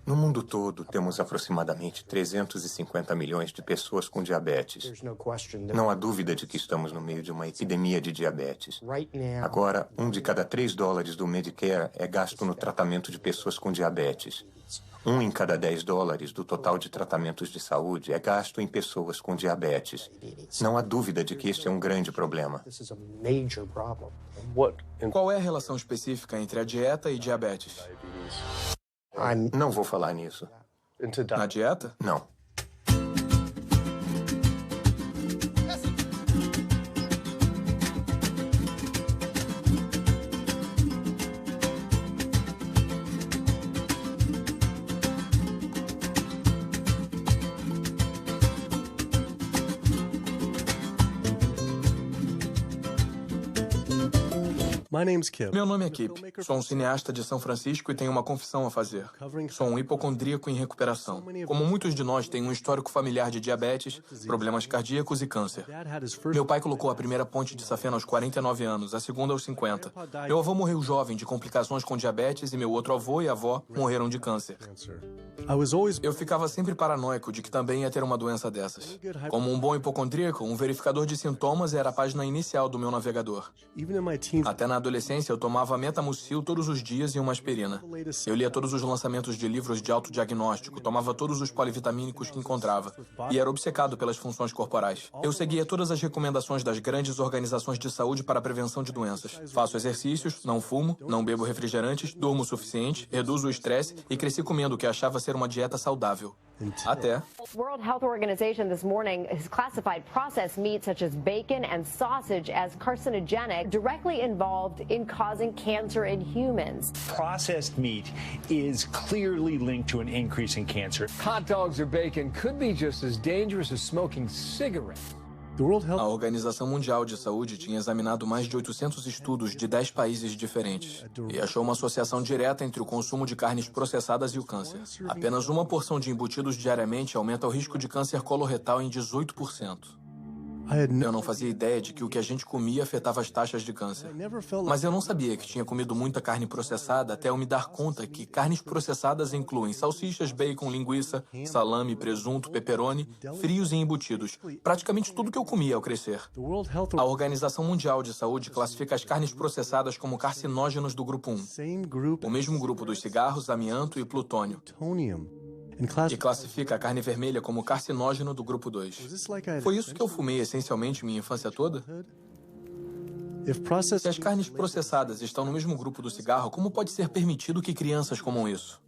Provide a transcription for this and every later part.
No mundo todo, temos aproximadamente 350 milhões de pessoas com diabetes. Não há dúvida de que estamos no meio de uma epidemia de diabetes. Agora, $1 de cada 3 dólares do Medicare é gasto no tratamento de pessoas com diabetes. 1 em cada 10 dólares do total de tratamentos de saúde é gasto em pessoas com diabetes. Não há dúvida de que este é um grande problema. Qual é a relação específica entre a dieta e diabetes? Não vou falar nisso. Na dieta? Não. Meu nome é Kip. Sou um cineasta de São Francisco e tenho uma confissão a fazer. Sou um hipocondríaco em recuperação. Como muitos de nós, tenho um histórico familiar de diabetes, problemas cardíacos e câncer. Meu pai colocou a primeira ponte de safena aos 49 anos, a segunda aos 50. Meu avô morreu jovem de complicações com diabetes e meu outro avô e avó morreram de câncer. Eu ficava sempre paranoico de que também ia ter uma doença dessas. Como um bom hipocondríaco, um verificador de sintomas era a página inicial do meu navegador. Até na adolescência, eu tomava Metamucil todos os dias e uma aspirina. Eu lia todos os lançamentos de livros de autodiagnóstico, tomava todos os polivitamínicos que encontrava e era obcecado pelas funções corporais. Eu seguia todas as recomendações das grandes organizações de saúde para a prevenção de doenças. Faço exercícios, não fumo, não bebo refrigerantes, durmo o suficiente, reduzo o estresse e cresci comendo o que achava ser uma dieta saudável. Até... World Health Organization this morning has classified processed meat such as bacon and sausage as carcinogenic, directly involved in causing cancer in humans. Processed meat is clearly linked to an increase in cancer. Hot dogs or bacon could be just as dangerous as smoking cigarettes. A Organização Mundial de Saúde tinha examinado mais de 800 estudos de 10 países diferentes e achou uma associação direta entre o consumo de carnes processadas e o câncer. Apenas uma porção de embutidos diariamente aumenta o risco de câncer coloretal em 18%. Eu não fazia ideia de que o que a gente comia afetava as taxas de câncer. Mas eu não sabia que tinha comido muita carne processada até eu me dar conta que carnes processadas incluem salsichas, bacon, linguiça, salame, presunto, pepperoni, frios e embutidos. Praticamente tudo que eu comia ao crescer. A Organização Mundial de Saúde classifica as carnes processadas como carcinógenos do grupo 1. O mesmo grupo dos cigarros, amianto e plutônio. E classifica a carne vermelha como carcinógeno do grupo 2. Foi isso que eu fumei essencialmente minha infância toda? Se as carnes processadas estão no mesmo grupo do cigarro, como pode ser permitido que crianças comam isso?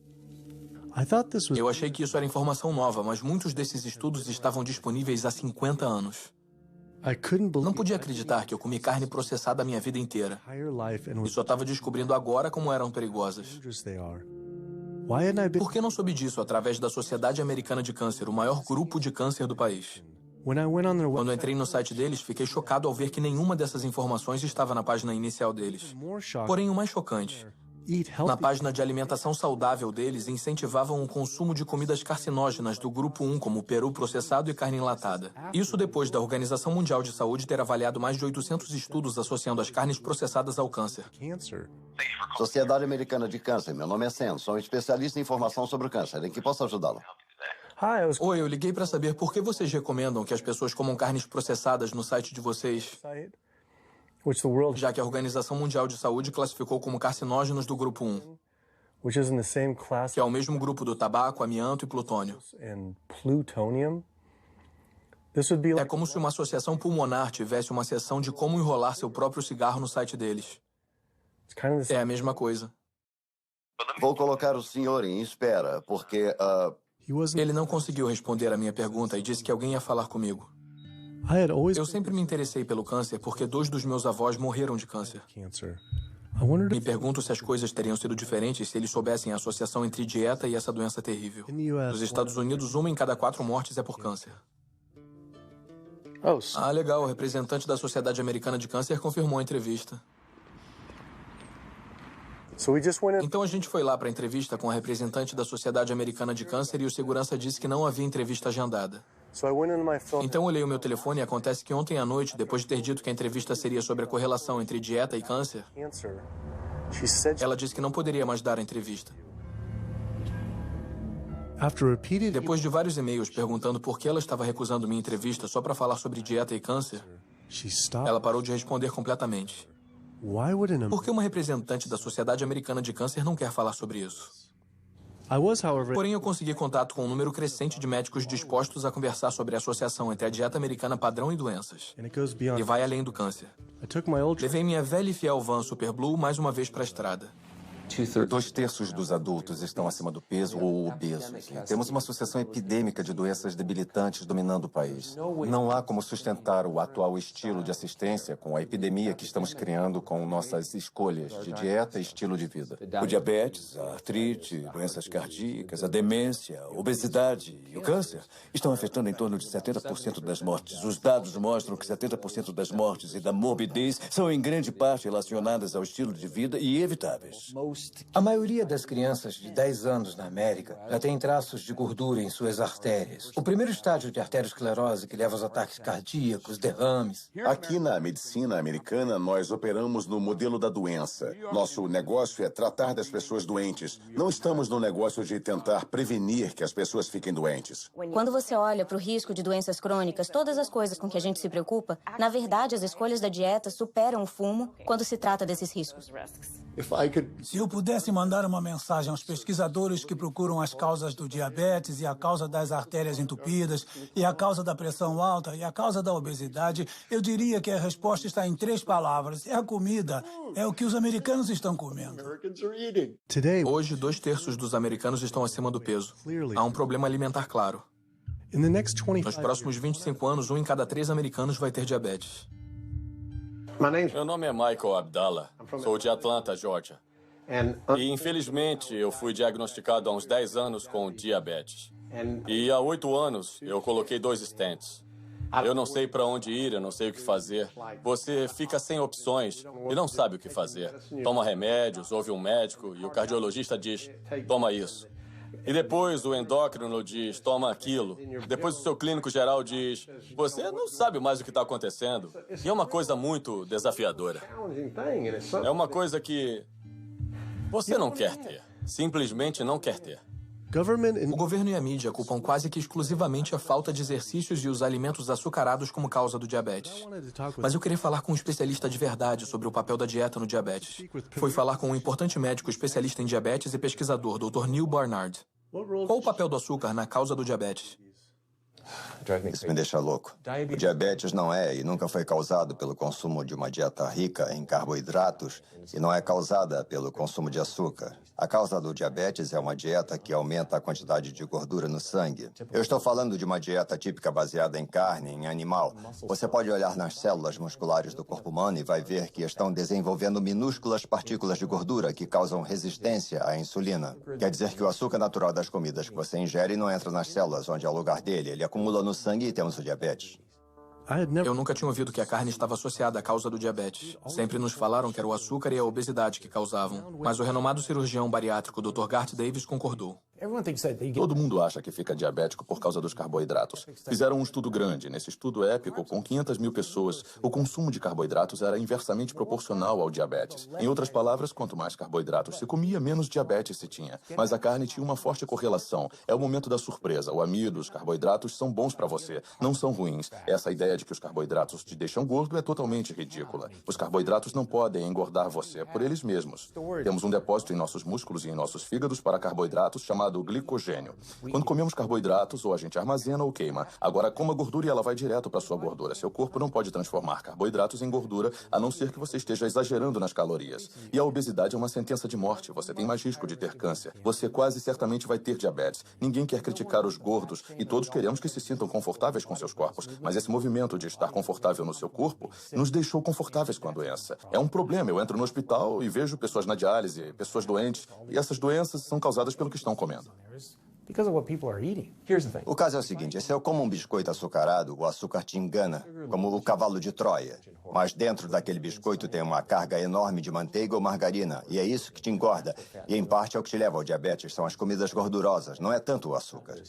Eu achei que isso era informação nova, mas muitos desses estudos estavam disponíveis há 50 anos. Não podia acreditar que eu comi carne processada a minha vida inteira. E só estava descobrindo agora como eram perigosas. Por que não soube disso através da Sociedade Americana de Câncer, o maior grupo de câncer do país? Quando entrei no site deles, fiquei chocado ao ver que nenhuma dessas informações estava na página inicial deles. Porém, o mais chocante, na página de alimentação saudável deles, incentivavam o consumo de comidas carcinógenas do grupo 1, como peru processado e carne enlatada. Isso depois da Organização Mundial de Saúde ter avaliado mais de 800 estudos associando as carnes processadas ao câncer. Sociedade Americana de Câncer, meu nome é Sam, sou um especialista em informação sobre o câncer. Em que posso ajudá-lo? Oi, eu liguei para saber por que vocês recomendam que as pessoas comam carnes processadas no site de vocês, já que a Organização Mundial de Saúde classificou como carcinógenos do grupo 1, que é o mesmo grupo do tabaco, amianto e plutônio. É como se uma associação pulmonar tivesse uma seção de como enrolar seu próprio cigarro no site deles. É a mesma coisa. Vou colocar o senhor em espera, porque... Ele não conseguiu responder a minha pergunta e disse que alguém ia falar comigo. Eu sempre me interessei pelo câncer porque 2 dos meus avós morreram de câncer. Me pergunto se as coisas teriam sido diferentes se eles soubessem a associação entre dieta e essa doença terrível. Nos Estados Unidos, 1 em cada 4 mortes é por câncer. Ah, legal. O representante da Sociedade Americana de Câncer confirmou a entrevista. Então a gente foi lá para a entrevista com a representante da Sociedade Americana de Câncer e o segurança disse que não havia entrevista agendada. Então olhei o meu telefone e acontece que ontem à noite, depois de ter dito que a entrevista seria sobre a correlação entre dieta e câncer, ela disse que não poderia mais dar a entrevista. Depois de vários e-mails perguntando por que ela estava recusando minha entrevista só para falar sobre dieta e câncer, ela parou de responder completamente. Por que uma representante da Sociedade Americana de Câncer não quer falar sobre isso? Porém, eu consegui contato com um número crescente de médicos dispostos a conversar sobre a associação entre a dieta americana padrão e doenças. E vai além do câncer. Levei minha velha e fiel van Super Blue mais uma vez para a estrada. 2/3 dos adultos estão acima do peso ou obesos. Temos uma sucessão epidêmica de doenças debilitantes dominando o país. Não há como sustentar o atual estilo de assistência com a epidemia que estamos criando com nossas escolhas de dieta e estilo de vida. O diabetes, a artrite, doenças cardíacas, a demência, a obesidade e o câncer estão afetando em torno de 70% das mortes. Os dados mostram que 70% das mortes e da morbidez são em grande parte relacionadas ao estilo de vida e evitáveis. A maioria das crianças de 10 anos na América já tem traços de gordura em suas artérias. O primeiro estágio de arteriosclerose que leva aos ataques cardíacos, derrames. Aqui na medicina americana, nós operamos no modelo da doença. Nosso negócio é tratar das pessoas doentes. Não estamos no negócio de tentar prevenir que as pessoas fiquem doentes. Quando você olha para o risco de doenças crônicas, todas as coisas com que a gente se preocupa, na verdade, as escolhas da dieta superam o fumo quando se trata desses riscos. Se eu pudesse mandar uma mensagem aos pesquisadores que procuram as causas do diabetes e a causa das artérias entupidas e a causa da pressão alta e a causa da obesidade, eu diria que a resposta está em 3 palavras. É a comida. É o que os americanos estão comendo. Hoje, 2/3 dos americanos estão acima do peso. Há um problema alimentar claro. Nos próximos 25 anos, 1 em cada 3 americanos vai ter diabetes. Meu nome é Michael Abdallah. Sou de Atlanta, Georgia. E, infelizmente, eu fui diagnosticado há uns 10 anos com diabetes. E há 8 anos, eu coloquei 2 stents. Eu não sei para onde ir, eu não sei o que fazer. Você fica sem opções e não sabe o que fazer. Toma remédios, ouve um médico e o cardiologista diz, toma isso. E depois o endócrino diz, toma aquilo. Depois o seu clínico geral diz, você não sabe mais o que está acontecendo. E é uma coisa muito desafiadora. É uma coisa que você não quer ter. Simplesmente não quer ter. O governo e a mídia culpam quase que exclusivamente a falta de exercícios e os alimentos açucarados como causa do diabetes. Mas eu queria falar com um especialista de verdade sobre o papel da dieta no diabetes. Foi falar com um importante médico especialista em diabetes e pesquisador, Dr. Neil Barnard. Qual o papel do açúcar na causa do diabetes? Isso me deixa louco. O diabetes não é e nunca foi causado pelo consumo de uma dieta rica em carboidratos e não é causada pelo consumo de açúcar. A causa do diabetes é uma dieta que aumenta a quantidade de gordura no sangue. Eu estou falando de uma dieta típica baseada em carne, em animal. Você pode olhar nas células musculares do corpo humano e vai ver que estão desenvolvendo minúsculas partículas de gordura que causam resistência à insulina. Quer dizer que o açúcar natural das comidas que você ingere não entra nas células, onde é o lugar dele. Ele acumula no sangue e temos o diabetes. Eu nunca tinha ouvido que a carne estava associada à causa do diabetes. Sempre nos falaram que era o açúcar e a obesidade que causavam. Mas o renomado cirurgião bariátrico Dr. Garth Davis concordou. Todo mundo acha que fica diabético por causa dos carboidratos. Fizeram um estudo grande. Nesse estudo épico, com 500 mil pessoas, o consumo de carboidratos era inversamente proporcional ao diabetes. Em outras palavras, quanto mais carboidratos se comia, menos diabetes se tinha. Mas a carne tinha uma forte correlação. É o momento da surpresa. O amido, os carboidratos são bons para você, não são ruins. Essa ideia de que os carboidratos te deixam gordo é totalmente ridícula. Os carboidratos não podem engordar você por eles mesmos. Temos um depósito em nossos músculos e em nossos fígados para carboidratos chamado glicogênio. Quando comemos carboidratos, ou a gente armazena ou queima. Agora, coma gordura e ela vai direto para sua gordura. Seu corpo não pode transformar carboidratos em gordura, a não ser que você esteja exagerando nas calorias. E a obesidade é uma sentença de morte. Você tem mais risco de ter câncer. Você quase certamente vai ter diabetes. Ninguém quer criticar os gordos e todos queremos que se sintam confortáveis com seus corpos. Mas esse movimento de estar confortável no seu corpo nos deixou confortáveis com a doença. É um problema. Eu entro no hospital e vejo pessoas na diálise, pessoas doentes, e essas doenças são causadas pelo que estão comendo. O caso é o seguinte, se eu como um biscoito açucarado, o açúcar te engana, como o cavalo de Troia. Mas dentro daquele biscoito tem uma carga enorme de manteiga ou margarina, e é isso que te engorda. E em parte é o que te leva ao diabetes, são as comidas gordurosas, não é tanto o açúcar.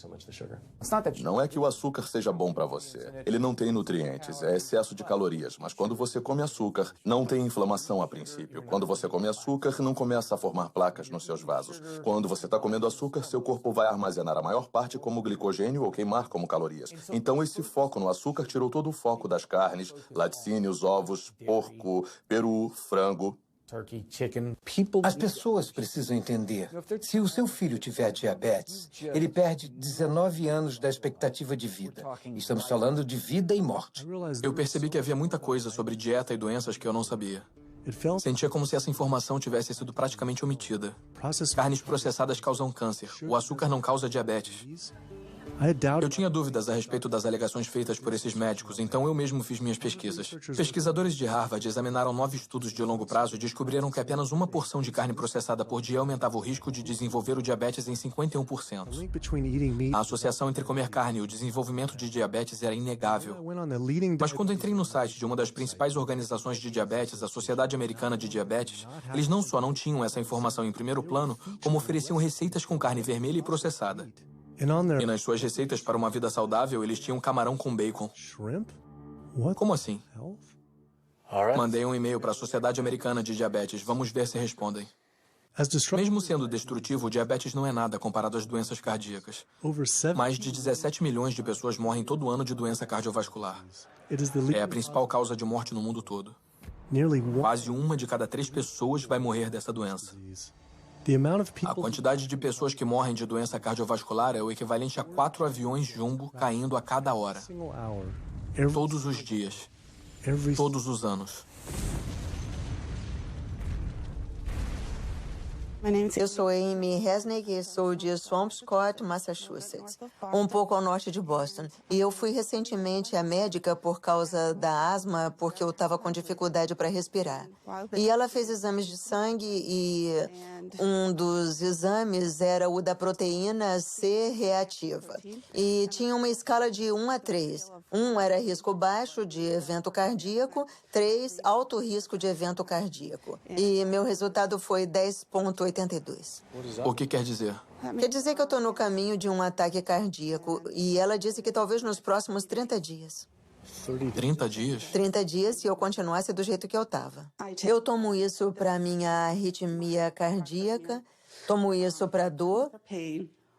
Não é que o açúcar seja bom para você. Ele não tem nutrientes, é excesso de calorias. Mas quando você come açúcar, não tem inflamação a princípio. Quando você come açúcar, não começa a formar placas nos seus vasos. Quando você está comendo açúcar, seu corpo vai armazenar armazenar a maior parte como glicogênio ou queimar como calorias. Então, esse foco no açúcar tirou todo o foco das carnes, laticínios, ovos, porco, peru, frango. As pessoas precisam entender. Se o seu filho tiver diabetes, ele perde 19 anos da expectativa de vida. Estamos falando de vida e morte. Eu percebi que havia muita coisa sobre dieta e doenças que eu não sabia. Sentia como se essa informação tivesse sido praticamente omitida. Carnes processadas causam câncer. O açúcar não causa diabetes. Eu tinha dúvidas a respeito das alegações feitas por esses médicos, então eu mesmo fiz minhas pesquisas. Pesquisadores de Harvard examinaram 9 estudos de longo prazo e descobriram que apenas uma porção de carne processada por dia aumentava o risco de desenvolver o diabetes em 51%. A associação entre comer carne e o desenvolvimento de diabetes era inegável. Mas quando entrei no site de uma das principais organizações de diabetes, a Sociedade Americana de Diabetes, eles não só não tinham essa informação em primeiro plano, como ofereciam receitas com carne vermelha e processada. E nas suas receitas para uma vida saudável, eles tinham camarão com bacon. Como assim? Mandei um e-mail para a Sociedade Americana de Diabetes. Vamos ver se respondem. Mesmo sendo destrutivo, o diabetes não é nada comparado às doenças cardíacas. Mais de 17 milhões de pessoas morrem todo ano de doença cardiovascular. É a principal causa de morte no mundo todo. Quase 1 de cada 3 pessoas vai morrer dessa doença. A quantidade de pessoas que morrem de doença cardiovascular é o equivalente a 4 aviões jumbo caindo a cada hora. Todos os dias. Todos os anos. Eu sou Amy Resnick e sou de Swampscott, Massachusetts, um pouco ao norte de Boston. E eu fui recentemente à médica por causa da asma, porque eu estava com dificuldade para respirar. E ela fez exames de sangue e um dos exames era o da proteína C reativa. E tinha uma escala de 1 a 3. 1 era risco baixo de evento cardíaco, 3 alto risco de evento cardíaco. E meu resultado foi 10,82. O que quer dizer? Quer dizer que eu estou no caminho de um ataque cardíaco. E ela disse que talvez nos próximos 30 dias. 30 dias? 30 dias se eu continuasse do jeito que eu estava. Eu tomo isso para minha arritmia cardíaca, tomo isso para dor,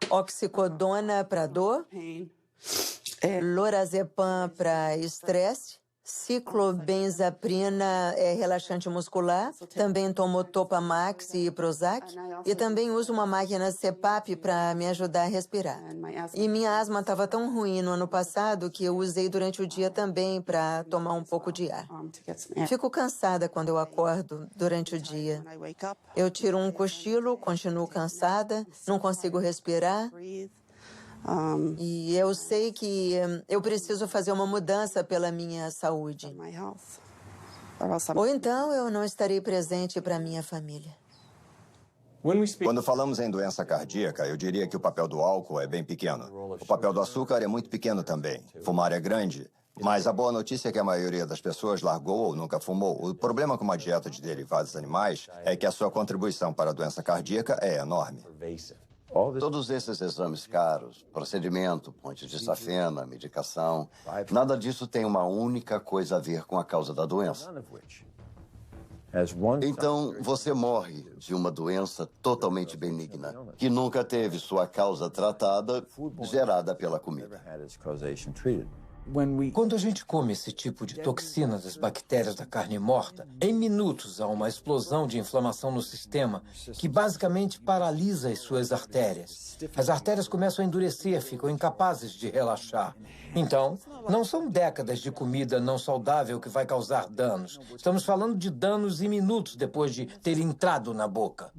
oxicodona para dor, lorazepam para estresse, ciclobenzaprina é relaxante muscular, também tomo Topamax e Prozac, e também uso uma máquina CPAP para me ajudar a respirar. E minha asma estava tão ruim no ano passado que eu usei durante o dia também para tomar um pouco de ar. Fico cansada quando eu acordo durante o dia. Eu tiro um cochilo, continuo cansada, não consigo respirar. E eu sei que eu preciso fazer uma mudança pela minha saúde. Ou então eu não estarei presente para minha família. Quando falamos em doença cardíaca, eu diria que o papel do álcool é bem pequeno. O papel do açúcar é muito pequeno também. Fumar é grande. Mas a boa notícia é que a maioria das pessoas largou ou nunca fumou. O problema com uma dieta de derivados animais é que a sua contribuição para a doença cardíaca é enorme. Todos esses exames caros, procedimento, ponte de safena, medicação, nada disso tem uma única coisa a ver com a causa da doença. Então, você morre de uma doença totalmente benigna, que nunca teve sua causa tratada, gerada pela comida. Quando a gente come esse tipo de toxina das bactérias da carne morta, em minutos há uma explosão de inflamação no sistema que basicamente paralisa as suas artérias. As artérias começam a endurecer, ficam incapazes de relaxar. Então, não são décadas de comida não saudável que vai causar danos. Estamos falando de danos em minutos depois de ter entrado na boca.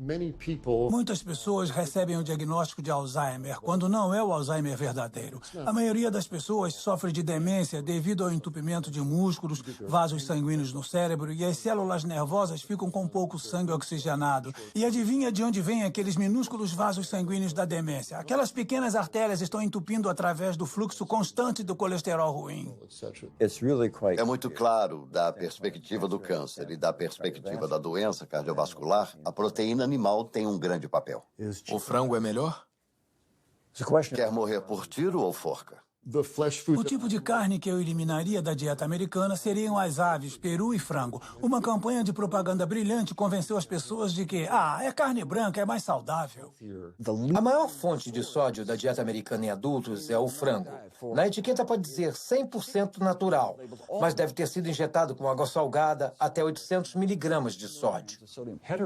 Muitas pessoas recebem o diagnóstico de Alzheimer, quando não é o Alzheimer verdadeiro. A maioria das pessoas sofre de demência devido ao entupimento de músculos, vasos sanguíneos no cérebro, e as células nervosas ficam com pouco sangue oxigenado. E adivinha de onde vêm aqueles minúsculos vasos sanguíneos da demência? Aquelas pequenas artérias estão entupindo através do fluxo constante do colesterol ruim. É muito claro, da perspectiva do câncer e da perspectiva da doença cardiovascular, a proteína animal tem um grande papel. O frango é melhor? Quer morrer por tiro ou forca? O tipo de carne que eu eliminaria da dieta americana seriam as aves, peru e frango. Uma campanha de propaganda brilhante convenceu as pessoas de que, é carne branca, é mais saudável. A maior fonte de sódio da dieta americana em adultos é o frango. Na etiqueta pode dizer 100% natural, mas deve ter sido injetado com água salgada até 800 miligramas de sódio.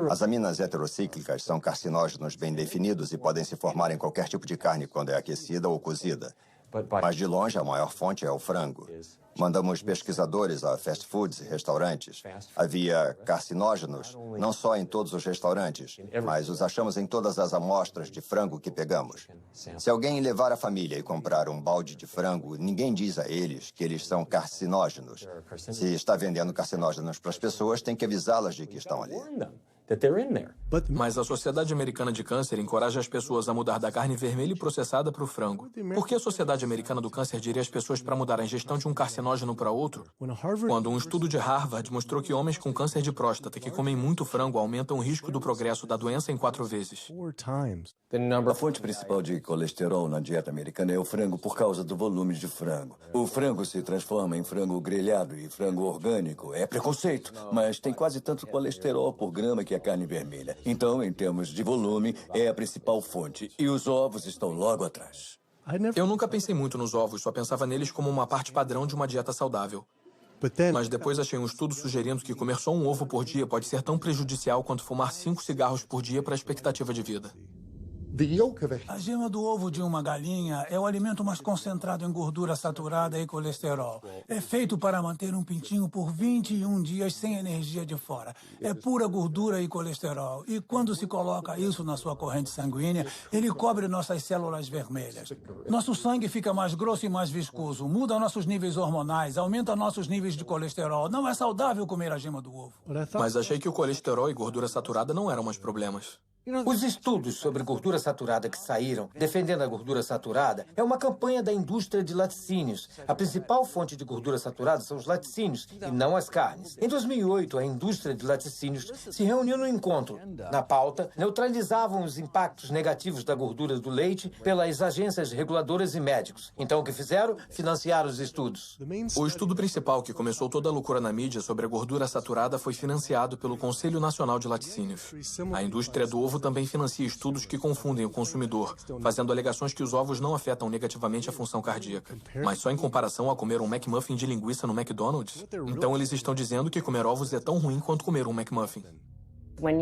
As aminas heterocíclicas são carcinógenos bem definidos e podem se formar em qualquer tipo de carne quando é aquecida ou cozida. Mas de longe, a maior fonte é o frango. Mandamos pesquisadores a fast foods e restaurantes. Havia carcinógenos, não só em todos os restaurantes, mas os achamos em todas as amostras de frango que pegamos. Se alguém levar a família e comprar um balde de frango, ninguém diz a eles que eles são carcinógenos. Se está vendendo carcinógenos para as pessoas, tem que avisá-las de que estão ali. Mas a Sociedade Americana de Câncer encoraja as pessoas a mudar da carne vermelha e processada para o frango. Por que a Sociedade Americana do Câncer diria às pessoas para mudar a ingestão de um carcinógeno para outro? Quando um estudo de Harvard mostrou que homens com câncer de próstata que comem muito frango aumentam o risco do progresso da doença em 4 vezes. A fonte principal de colesterol na dieta americana é o frango por causa do volume de frango. O frango se transforma em frango grelhado e frango orgânico. É preconceito, mas tem quase tanto colesterol por grama que a carne vermelha. Então, em termos de volume, é a principal fonte. E os ovos estão logo atrás. Eu nunca pensei muito nos ovos, só pensava neles como uma parte padrão de uma dieta saudável. Mas depois achei um estudo sugerindo que comer só um ovo por dia pode ser tão prejudicial quanto fumar 5 cigarros por dia para a expectativa de vida. A gema do ovo de uma galinha é o alimento mais concentrado em gordura saturada e colesterol. É feito para manter um pintinho por 21 dias sem energia de fora. É pura gordura e colesterol. E quando se coloca isso na sua corrente sanguínea, ele cobre nossas células vermelhas. Nosso sangue fica mais grosso e mais viscoso, muda nossos níveis hormonais, aumenta nossos níveis de colesterol. Não é saudável comer a gema do ovo. Mas achei que o colesterol e gordura saturada não eram mais problemas. Os estudos sobre gordura saturada que saíram, defendendo a gordura saturada, é uma campanha da indústria de laticínios. A principal fonte de gordura saturada são os laticínios, e não as carnes. Em 2008, a indústria de laticínios se reuniu no encontro. Na pauta, neutralizavam os impactos negativos da gordura do leite pelas agências reguladoras e médicos. Então, o que fizeram? Financiaram os estudos. O estudo principal que começou toda a loucura na mídia sobre a gordura saturada foi financiado pelo Conselho Nacional de Laticínios. A indústria do ovo também financia estudos que confundem o consumidor, fazendo alegações que os ovos não afetam negativamente a função cardíaca. Mas só em comparação a comer um McMuffin de linguiça no McDonald's? Então eles estão dizendo que comer ovos é tão ruim quanto comer um McMuffin.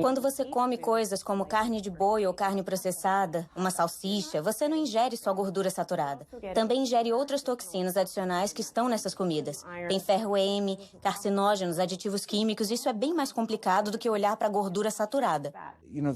Quando você come coisas como carne de boi ou carne processada, uma salsicha, você não ingere só gordura saturada. Também ingere outras toxinas adicionais que estão nessas comidas. Tem ferro M, carcinógenos, aditivos químicos. Isso é bem mais complicado do que olhar para a gordura saturada.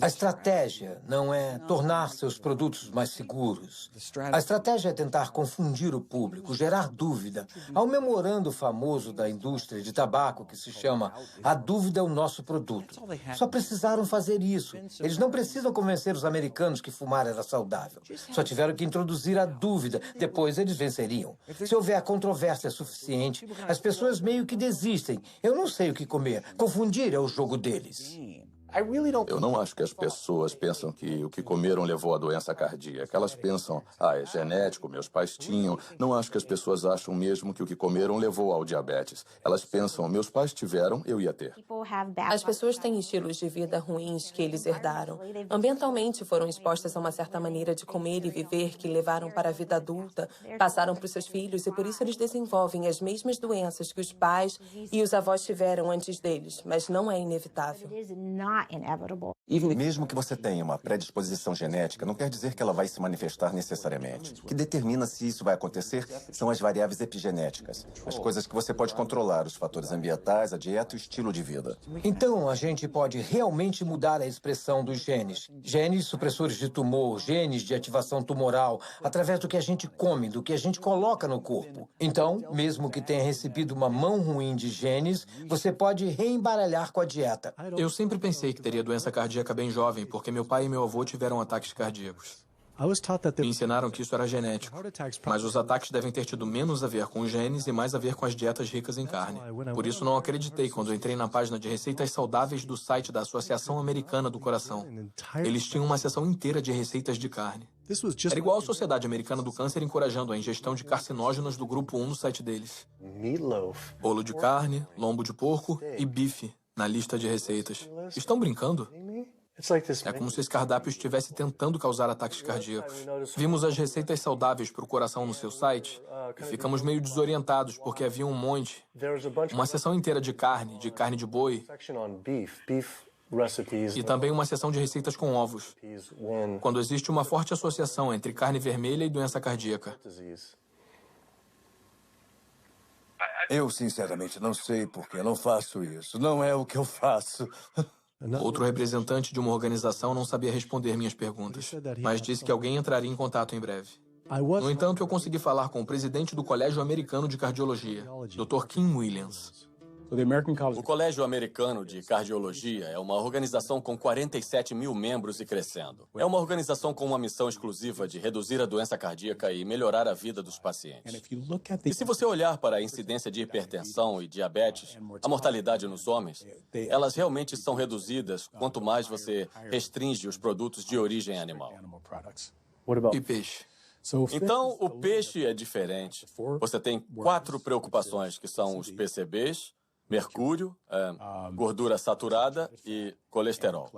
A estratégia não é tornar seus produtos mais seguros. A estratégia é tentar confundir o público, gerar dúvida. Há um memorando famoso da indústria de tabaco que se chama "A dúvida é o nosso produto". Só precisaram fazer isso. Eles não precisam convencer os americanos que fumar era saudável. Só tiveram que introduzir a dúvida. Depois eles venceriam. Se houver controvérsia suficiente, as pessoas meio que desistem. Eu não sei o que comer. Confundir é o jogo deles. Eu não acho que as pessoas pensam que o que comeram levou à doença cardíaca. Elas pensam, é genético, meus pais tinham. Não acho que as pessoas acham mesmo que o que comeram levou ao diabetes. Elas pensam, meus pais tiveram, eu ia ter. As pessoas têm estilos de vida ruins que eles herdaram. Ambientalmente foram expostas a uma certa maneira de comer e viver que levaram para a vida adulta, passaram para os seus filhos e por isso eles desenvolvem as mesmas doenças que os pais e os avós tiveram antes deles, mas não é inevitável. Mesmo que você tenha uma predisposição genética, não quer dizer que ela vai se manifestar necessariamente. O que determina se isso vai acontecer são as variáveis epigenéticas, as coisas que você pode controlar, os fatores ambientais, a dieta e o estilo de vida. Então, a gente pode realmente mudar a expressão dos genes. Genes supressores de tumor, genes de ativação tumoral, através do que a gente come, do que a gente coloca no corpo. Então, mesmo que tenha recebido uma mão ruim de genes, você pode reembaralhar com a dieta. Eu sempre pensei que teria doença cardíaca bem jovem, porque meu pai e meu avô tiveram ataques cardíacos. Me ensinaram que isso era genético, mas os ataques devem ter tido menos a ver com os genes e mais a ver com as dietas ricas em carne. Por isso não acreditei quando entrei na página de receitas saudáveis do site da Associação Americana do Coração. Eles tinham uma seção inteira de receitas de carne. Era igual à Sociedade Americana do Câncer encorajando a ingestão de carcinógenos do grupo 1 no site deles. Bolo de carne, lombo de porco e bife na lista de receitas. Estão brincando? É como se esse cardápio estivesse tentando causar ataques cardíacos. Vimos as receitas saudáveis para o coração no seu site e ficamos meio desorientados porque havia um monte. Uma seção inteira de carne de boi e também uma seção de receitas com ovos, quando existe uma forte associação entre carne vermelha e doença cardíaca. Eu, sinceramente, não sei por que não faço isso. Não é o que eu faço. Outro representante de uma organização não sabia responder minhas perguntas, mas disse que alguém entraria em contato em breve. No entanto, eu consegui falar com o presidente do Colégio Americano de Cardiologia, Dr. Kim Williams. O Colégio Americano de Cardiologia é uma organização com 47 mil membros e crescendo. É uma organização com uma missão exclusiva de reduzir a doença cardíaca e melhorar a vida dos pacientes. E se você olhar para a incidência de hipertensão e diabetes, a mortalidade nos homens, elas realmente são reduzidas quanto mais você restringe os produtos de origem animal. E peixe? Então, o peixe é diferente. Você tem 4 preocupações, que são os PCBs, mercúrio, gordura saturada e colesterol.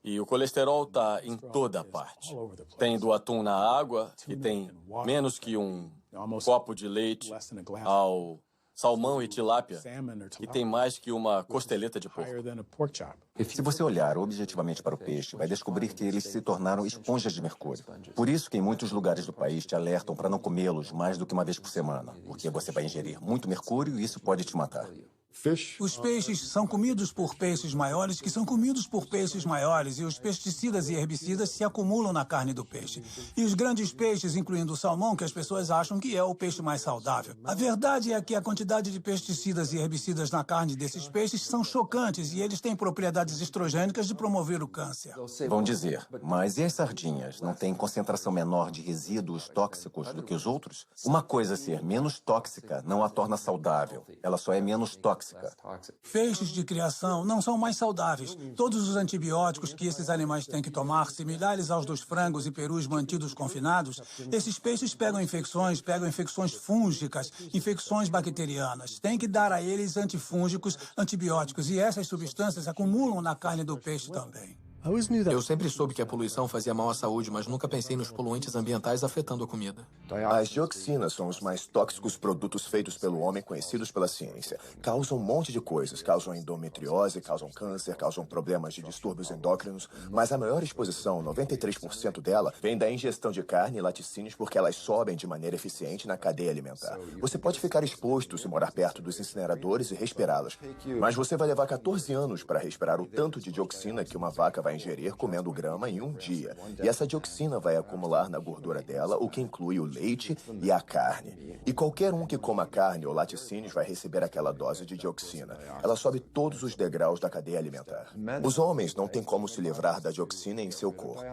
E o colesterol está em toda parte. Tem do atum na água, que tem menos que um copo de leite, ao salmão e tilápia, que tem mais que uma costeleta de porco. Se você olhar objetivamente para o peixe, vai descobrir que eles se tornaram esponjas de mercúrio. Por isso que em muitos lugares do país te alertam para não comê-los mais do que uma vez por semana, porque você vai ingerir muito mercúrio e isso pode te matar. Os peixes são comidos por peixes maiores que são comidos por peixes maiores, e os pesticidas e herbicidas se acumulam na carne do peixe. E os grandes peixes, incluindo o salmão, que as pessoas acham que é o peixe mais saudável. A verdade é que a quantidade de pesticidas e herbicidas na carne desses peixes são chocantes, e eles têm propriedades estrogênicas de promover o câncer. Vão dizer, mas e as sardinhas? Não têm concentração menor de resíduos tóxicos do que os outros? Uma coisa ser menos tóxica não a torna saudável. Ela só é menos tóxica. Peixes de criação não são mais saudáveis. Todos os antibióticos que esses animais têm que tomar, similares aos dos frangos e perus mantidos confinados, esses peixes pegam infecções fúngicas, infecções bacterianas. Tem que dar a eles antifúngicos, antibióticos, e essas substâncias acumulam na carne do peixe também. Eu sempre soube que a poluição fazia mal à saúde, mas nunca pensei nos poluentes ambientais afetando a comida. As dioxinas são os mais tóxicos produtos feitos pelo homem conhecidos pela ciência. Causam um monte de coisas. Causam endometriose, causam câncer, causam problemas de distúrbios endócrinos. Mas a maior exposição, 93% dela, vem da ingestão de carne e laticínios porque elas sobem de maneira eficiente na cadeia alimentar. Você pode ficar exposto se morar perto dos incineradores e respirá-las. Mas você vai levar 14 anos para respirar o tanto de dioxina que uma vaca vai ingerir comendo grama em um dia. E essa dioxina vai acumular na gordura dela, o que inclui o leite e a carne. E qualquer um que coma carne ou laticínios vai receber aquela dose de dioxina. Ela sobe todos os degraus da cadeia alimentar. Os homens não têm como se livrar da dioxina em seu corpo.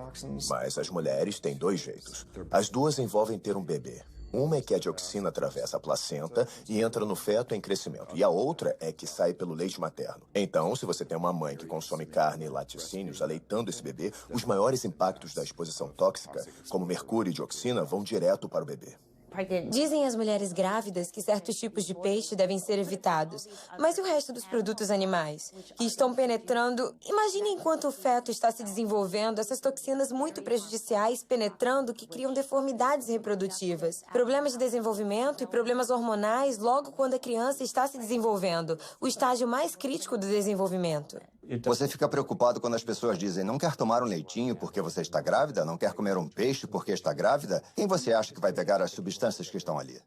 Mas as mulheres têm 2 jeitos. As duas envolvem ter um bebê. Uma é que a dioxina atravessa a placenta e entra no feto em crescimento. E a outra é que sai pelo leite materno. Então, se você tem uma mãe que consome carne e laticínios aleitando esse bebê, os maiores impactos da exposição tóxica, como mercúrio e dioxina, vão direto para o bebê. Dizem as mulheres grávidas que certos tipos de peixe devem ser evitados. Mas e o resto dos produtos animais? Que estão penetrando... Imagine enquanto o feto está se desenvolvendo, essas toxinas muito prejudiciais penetrando que criam deformidades reprodutivas, problemas de desenvolvimento e problemas hormonais logo quando a criança está se desenvolvendo, o estágio mais crítico do desenvolvimento. Você fica preocupado quando as pessoas dizem não quer tomar um leitinho porque você está grávida, não quer comer um peixe porque está grávida? Quem você acha que vai pegar as substâncias que estão ali?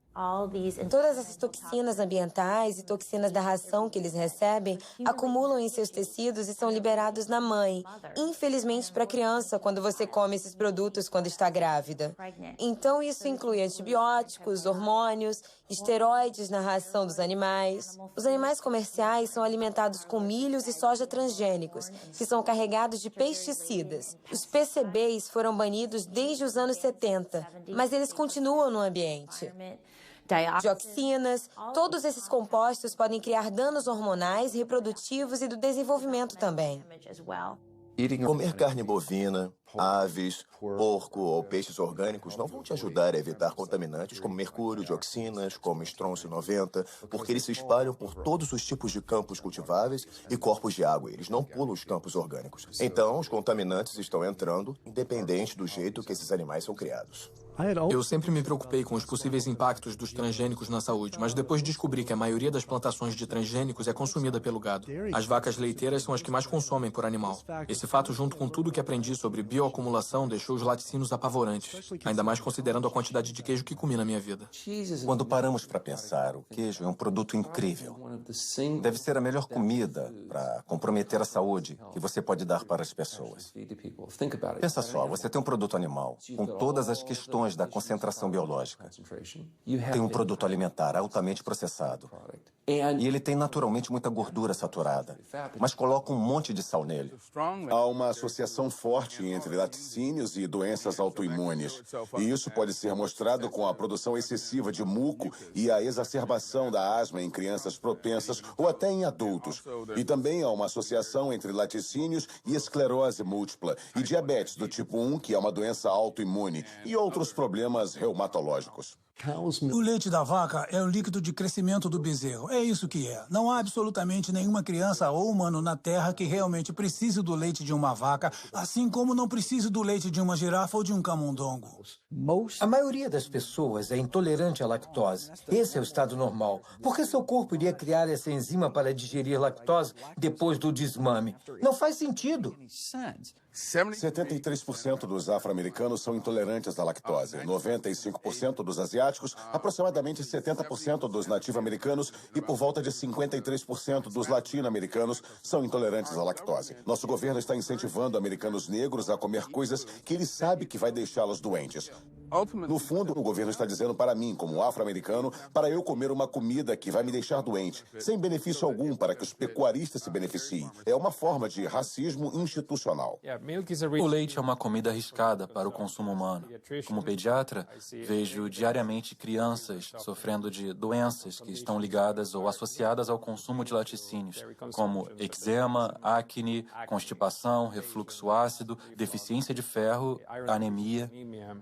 Todas essas toxinas ambientais e toxinas da ração que eles recebem acumulam em seus tecidos e são liberados na mãe. Infelizmente para a criança, quando você come esses produtos quando está grávida. Então isso inclui antibióticos, hormônios, esteroides na ração dos animais. Os animais comerciais são alimentados com milhos e soja transgênica, transgênicos, que são carregados de pesticidas. Os PCBs foram banidos desde os anos 70, mas eles continuam no ambiente. Dioxinas, todos esses compostos podem criar danos hormonais, reprodutivos e do desenvolvimento também. Comer carne bovina, aves, porco ou peixes orgânicos não vão te ajudar a evitar contaminantes como mercúrio, dioxinas, como estrôncio 90, porque eles se espalham por todos os tipos de campos cultiváveis e corpos de água. Eles não pulam os campos orgânicos. Então, os contaminantes estão entrando, independente do jeito que esses animais são criados. Eu sempre me preocupei com os possíveis impactos dos transgênicos na saúde, mas depois descobri que a maioria das plantações de transgênicos é consumida pelo gado. As vacas leiteiras são as que mais consomem por animal. Esse fato, junto com tudo que aprendi sobre bioacumulação, deixou os laticínios apavorantes, ainda mais considerando a quantidade de queijo que comi na minha vida. Quando paramos para pensar, o queijo é um produto incrível. Deve ser a melhor comida para comprometer a saúde que você pode dar para as pessoas. Pensa só, você tem um produto animal com todas as questões da concentração biológica. Tem um produto alimentar altamente processado. E ele tem naturalmente muita gordura saturada, mas coloca um monte de sal nele. Há uma associação forte entre laticínios e doenças autoimunes. E isso pode ser mostrado com a produção excessiva de muco e a exacerbação da asma em crianças propensas ou até em adultos. E também há uma associação entre laticínios e esclerose múltipla e diabetes do tipo 1, que é uma doença autoimune, e outros problemas reumatológicos. O leite da vaca é o líquido de crescimento do bezerro. É isso que é. Não há absolutamente nenhuma criança ou humano na Terra que realmente precise do leite de uma vaca, assim como não precise do leite de uma girafa ou de um camundongo. A maioria das pessoas é intolerante à lactose. Esse é o estado normal. Por que seu corpo iria criar essa enzima para digerir lactose depois do desmame? Não faz sentido. 73% dos afro-americanos são intolerantes à lactose, 95% dos asiáticos, aproximadamente 70% dos nativo-americanos e por volta de 53% dos latino-americanos são intolerantes à lactose. Nosso governo está incentivando americanos negros a comer coisas que ele sabe que vai deixá-los doentes. No fundo, o governo está dizendo para mim, como afro-americano, para eu comer uma comida que vai me deixar doente, sem benefício algum para que os pecuaristas se beneficiem. É uma forma de racismo institucional. O leite é uma comida arriscada para o consumo humano. Como pediatra, vejo diariamente crianças sofrendo de doenças que estão ligadas ou associadas ao consumo de laticínios, como eczema, acne, constipação, refluxo ácido, deficiência de ferro, anemia.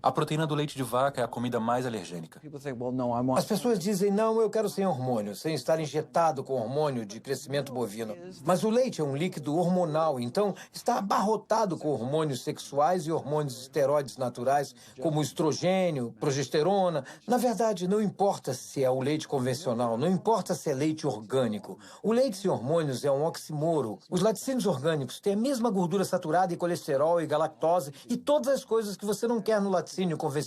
A proteína do leite de vaca é a comida mais alergênica. As pessoas dizem, não, eu quero sem hormônio, sem estar injetado com hormônio de crescimento bovino. Mas o leite é um líquido hormonal, então está abarrotado com hormônios sexuais e hormônios esteroides naturais, como estrogênio, progesterona. Na verdade, não importa se é o leite convencional, não importa se é leite orgânico. O leite sem hormônios é um oxímoro. Os laticínios orgânicos têm a mesma gordura saturada e colesterol e galactose e todas as coisas que você não quer no laticínio convencional.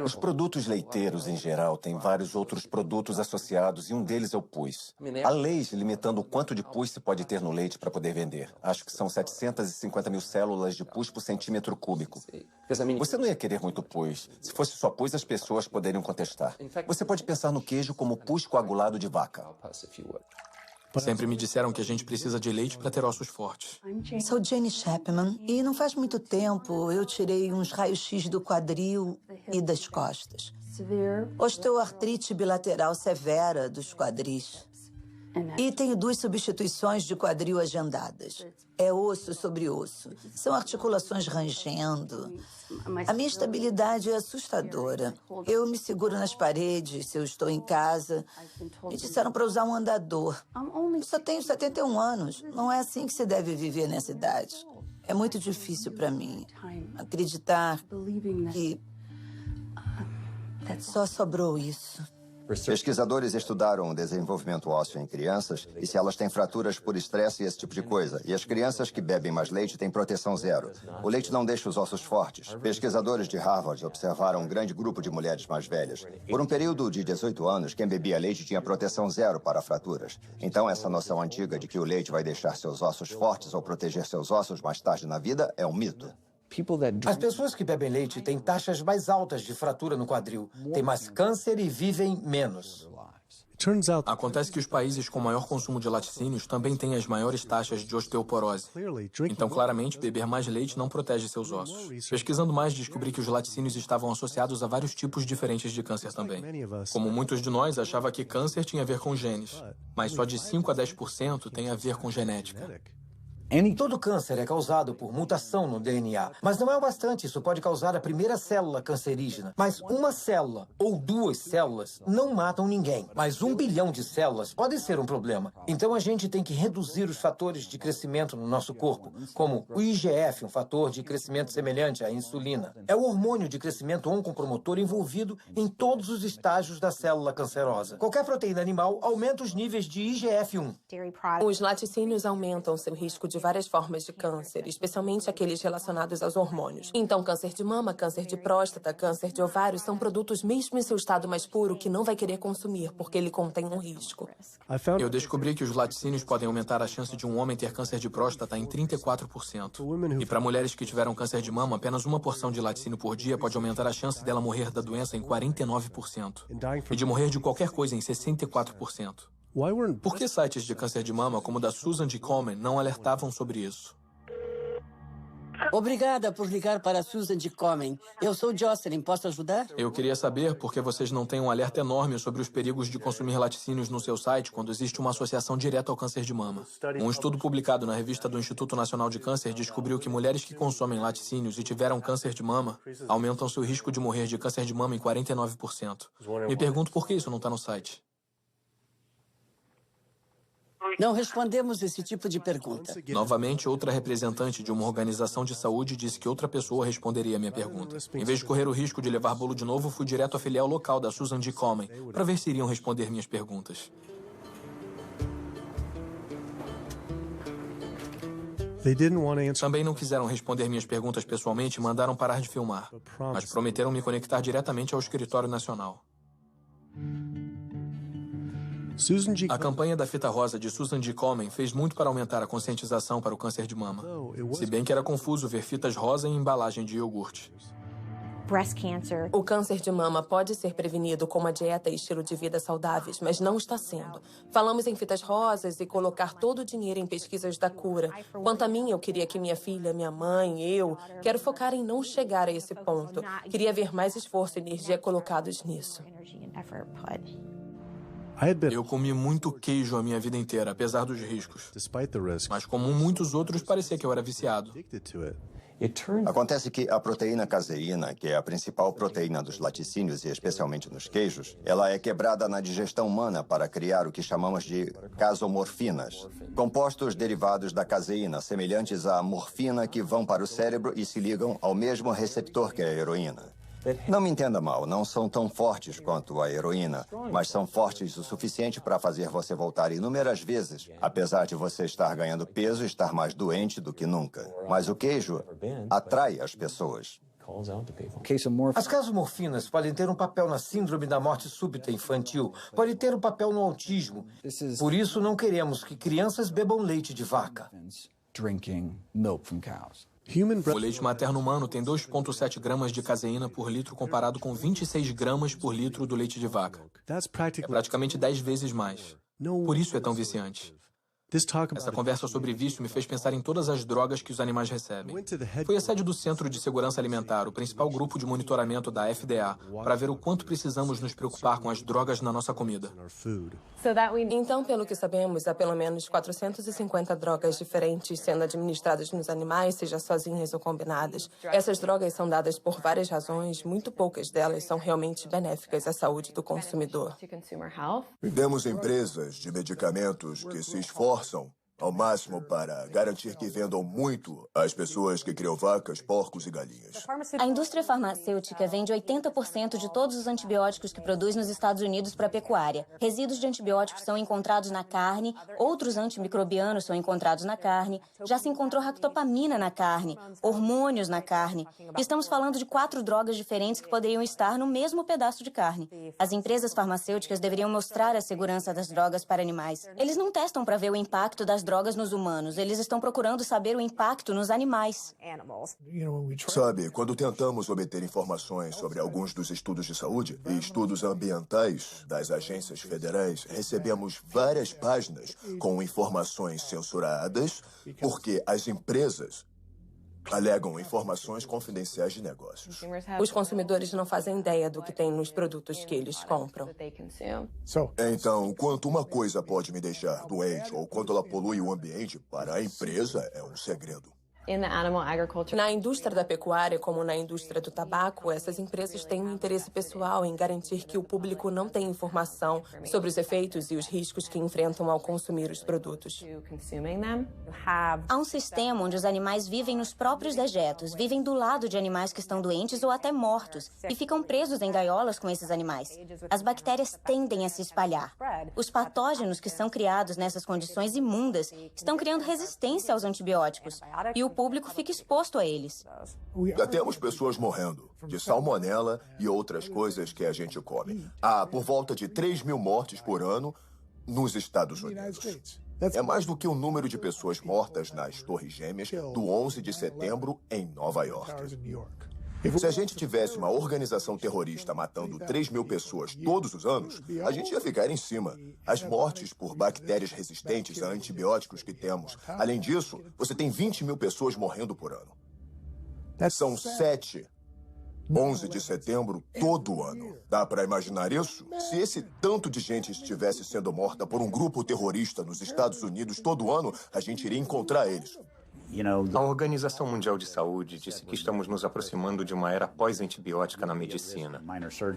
Os produtos leiteiros, em geral, têm vários outros produtos associados e um deles é o pus. Há leis limitando o quanto de pus se pode ter no leite para poder vender. Acho que são 750 mil células de pus por centímetro cúbico. Você não ia querer muito pus. Se fosse só pus, as pessoas poderiam contestar. Você pode pensar no queijo como pus coagulado de vaca. Sempre me disseram que a gente precisa de leite para ter ossos fortes. Sou Jenny Chapman e não faz muito tempo eu tirei uns raios-x do quadril e das costas. Osteoartrite bilateral severa dos quadris. E tenho 2 substituições de quadril agendadas. É osso sobre osso. São articulações rangendo. A minha estabilidade é assustadora. Eu me seguro nas paredes se eu estou em casa. Me disseram para usar um andador. Eu só tenho 71 anos. Não é assim que se deve viver nessa idade. É muito difícil para mim acreditar que só sobrou isso. Pesquisadores estudaram o desenvolvimento ósseo em crianças e se elas têm fraturas por estresse e esse tipo de coisa. E as crianças que bebem mais leite têm proteção zero. O leite não deixa os ossos fortes. Pesquisadores de Harvard observaram um grande grupo de mulheres mais velhas. Por um período de 18 anos, quem bebia leite tinha proteção zero para fraturas. Então, essa noção antiga de que o leite vai deixar seus ossos fortes ou proteger seus ossos mais tarde na vida é um mito. As pessoas que bebem leite têm taxas mais altas de fratura no quadril, têm mais câncer e vivem menos. Acontece que os países com maior consumo de laticínios também têm as maiores taxas de osteoporose. Então, claramente, beber mais leite não protege seus ossos. Pesquisando mais, descobri que os laticínios estavam associados a vários tipos diferentes de câncer também. Como muitos de nós, achava que câncer tinha a ver com genes, mas só de 5 a 10% tem a ver com genética. Todo câncer é causado por mutação no DNA, mas não é o bastante. Isso pode causar a primeira célula cancerígena. Mas uma célula ou 2 células não matam ninguém. Mas 1 bilhão de células pode ser um problema. Então a gente tem que reduzir os fatores de crescimento no nosso corpo, como o IGF, um fator de crescimento semelhante à insulina. É o hormônio de crescimento oncopromotor envolvido em todos os estágios da célula cancerosa. Qualquer proteína animal aumenta os níveis de IGF-1. Os laticínios aumentam seu risco de várias formas de câncer, especialmente aqueles relacionados aos hormônios. Então, câncer de mama, câncer de próstata, câncer de ovário são produtos mesmo em seu estado mais puro que não vai querer consumir, porque ele contém um risco. Eu descobri que os laticínios podem aumentar a chance de um homem ter câncer de próstata em 34%. E para mulheres que tiveram câncer de mama, apenas uma porção de laticínio por dia pode aumentar a chance dela morrer da doença em 49%. E de morrer de qualquer coisa em 64%. Por que sites de câncer de mama, como o da Susan G. Komen, não alertavam sobre isso? Obrigada por ligar para a Susan G. Komen. Eu sou Jocelyn, posso ajudar? Eu queria saber por que vocês não têm um alerta enorme sobre os perigos de consumir laticínios no seu site quando existe uma associação direta ao câncer de mama. Um estudo publicado na revista do Instituto Nacional de Câncer descobriu que mulheres que consomem laticínios e tiveram câncer de mama aumentam seu risco de morrer de câncer de mama em 49%. Me pergunto por que isso não está no site. Não respondemos esse tipo de pergunta. Novamente, outra representante de uma organização de saúde disse que outra pessoa responderia a minha pergunta. Em vez de correr o risco de levar bolo de novo, fui direto à filial local da Susan G. Komen para ver se iriam responder minhas perguntas. Também não quiseram responder minhas perguntas pessoalmente e mandaram parar de filmar, mas prometeram me conectar diretamente ao escritório nacional. A campanha da fita rosa de Susan G. Komen fez muito para aumentar a conscientização para o câncer de mama. Se bem que era confuso ver fitas rosa em embalagem de iogurte. O câncer de mama pode ser prevenido com uma dieta e estilo de vida saudáveis, mas não está sendo. Falamos em fitas rosas e colocar todo o dinheiro em pesquisas da cura. Quanto a mim, eu queria que minha filha, minha mãe, eu, quero focar em não chegar a esse ponto. Queria ver mais esforço e energia colocados nisso. Eu comi muito queijo a minha vida inteira, apesar dos riscos. Mas como muitos outros, parecia que eu era viciado. Acontece que a proteína caseína, que é a principal proteína dos laticínios e especialmente nos queijos, ela é quebrada na digestão humana para criar o que chamamos de casomorfinas, compostos derivados da caseína, semelhantes à morfina que vão para o cérebro e se ligam ao mesmo receptor que a heroína. Não me entenda mal, não são tão fortes quanto a heroína, mas são fortes o suficiente para fazer você voltar inúmeras vezes, apesar de você estar ganhando peso e estar mais doente do que nunca. Mas o queijo atrai as pessoas. As casomorfinas podem ter um papel na síndrome da morte súbita infantil, podem ter um papel no autismo. Por isso, não queremos que crianças bebam leite de vaca. O leite materno humano tem 2,7 gramas de caseína por litro comparado com 26 gramas por litro do leite de vaca. É praticamente 10 vezes mais. Por isso é tão viciante. Essa conversa sobre vício me fez pensar em todas as drogas que os animais recebem. Fui à sede do Centro de Segurança Alimentar, o principal grupo de monitoramento da FDA, para ver o quanto precisamos nos preocupar com as drogas na nossa comida. Então, pelo que sabemos, há pelo menos 450 drogas diferentes sendo administradas nos animais, seja sozinhas ou combinadas. Essas drogas são dadas por várias razões, muito poucas delas são realmente benéficas à saúde do consumidor. Temos empresas de medicamentos que se esforçam ao máximo para garantir que vendam muito às pessoas que criam vacas, porcos e galinhas. A indústria farmacêutica vende 80% de todos os antibióticos que produz nos Estados Unidos para a pecuária. Resíduos de antibióticos são encontrados na carne, outros antimicrobianos são encontrados na carne, já se encontrou ractopamina na carne, hormônios na carne. Estamos falando de 4 drogas diferentes que poderiam estar no mesmo pedaço de carne. As empresas farmacêuticas deveriam mostrar a segurança das drogas para animais. Eles não testam para ver o impacto das drogas nos humanos. Eles estão procurando saber o impacto nos animais. Sabe, quando tentamos obter informações sobre alguns dos estudos de saúde e estudos ambientais das agências federais, recebemos várias páginas com informações censuradas porque as empresas alegam informações confidenciais de negócios. Os consumidores não fazem ideia do que tem nos produtos que eles compram. Então, quanto uma coisa pode me deixar doente ou quanto ela polui o ambiente, para a empresa é um segredo. Na indústria da pecuária, como na indústria do tabaco, essas empresas têm um interesse pessoal em garantir que o público não tenha informação sobre os efeitos e os riscos que enfrentam ao consumir os produtos. Há um sistema onde os animais vivem nos próprios dejetos, vivem do lado de animais que estão doentes ou até mortos, e ficam presos em gaiolas com esses animais. As bactérias tendem a se espalhar. Os patógenos que são criados nessas condições imundas estão criando resistência aos antibióticos, e o público fica exposto a eles. Já temos pessoas morrendo de salmonela e outras coisas que a gente come. Há por volta de 3.000 mortes por ano nos Estados Unidos. É mais do que o número de pessoas mortas nas Torres Gêmeas do 11 de setembro em Nova York. Se a gente tivesse uma organização terrorista matando 3.000 pessoas todos os anos, a gente ia ficar em cima. As mortes por bactérias resistentes a antibióticos que temos. Além disso, você tem 20.000 pessoas morrendo por ano. São 7, 11 de setembro todo ano. Dá para imaginar isso? Se esse tanto de gente estivesse sendo morta por um grupo terrorista nos Estados Unidos todo ano, a gente iria encontrar eles. A Organização Mundial de Saúde disse que estamos nos aproximando de uma era pós-antibiótica na medicina.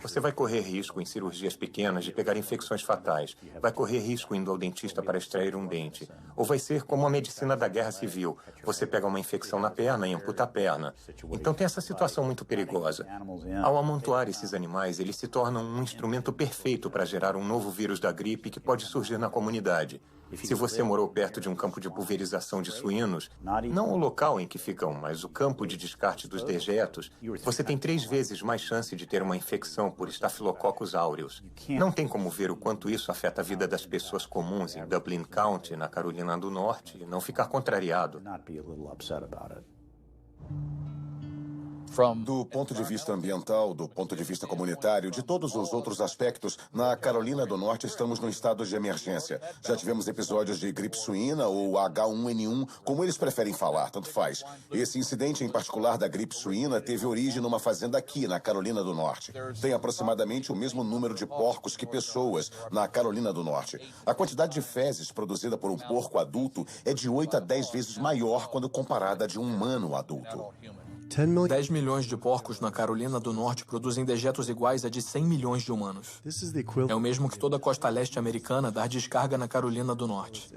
Você vai correr risco em cirurgias pequenas de pegar infecções fatais. Vai correr risco indo ao dentista para extrair um dente. Ou vai ser como a medicina da guerra civil. Você pega uma infecção na perna e amputa a perna. Então tem essa situação muito perigosa. Ao amontoar esses animais, eles se tornam um instrumento perfeito para gerar um novo vírus da gripe que pode surgir na comunidade. Se você morou perto de um campo de pulverização de suínos, não o local em que ficam, mas o campo de descarte dos dejetos, você tem 3 vezes mais chance de ter uma infecção por Staphylococcus aureus. Não tem como ver o quanto isso afeta a vida das pessoas comuns em Dublin County, na Carolina do Norte, e não ficar contrariado. Do ponto de vista ambiental, do ponto de vista comunitário, de todos os outros aspectos, na Carolina do Norte estamos num estado de emergência. Já tivemos episódios de gripe suína ou H1N1, como eles preferem falar, tanto faz. Esse incidente em particular da gripe suína teve origem numa fazenda aqui, na Carolina do Norte. Tem aproximadamente o mesmo número de porcos que pessoas na Carolina do Norte. A quantidade de fezes produzida por um porco adulto é de 8 a 10 vezes maior quando comparada a de um humano adulto. 10 milhões de porcos na Carolina do Norte produzem dejetos iguais a de 100 milhões de humanos. É o mesmo que toda a costa leste americana dar descarga na Carolina do Norte.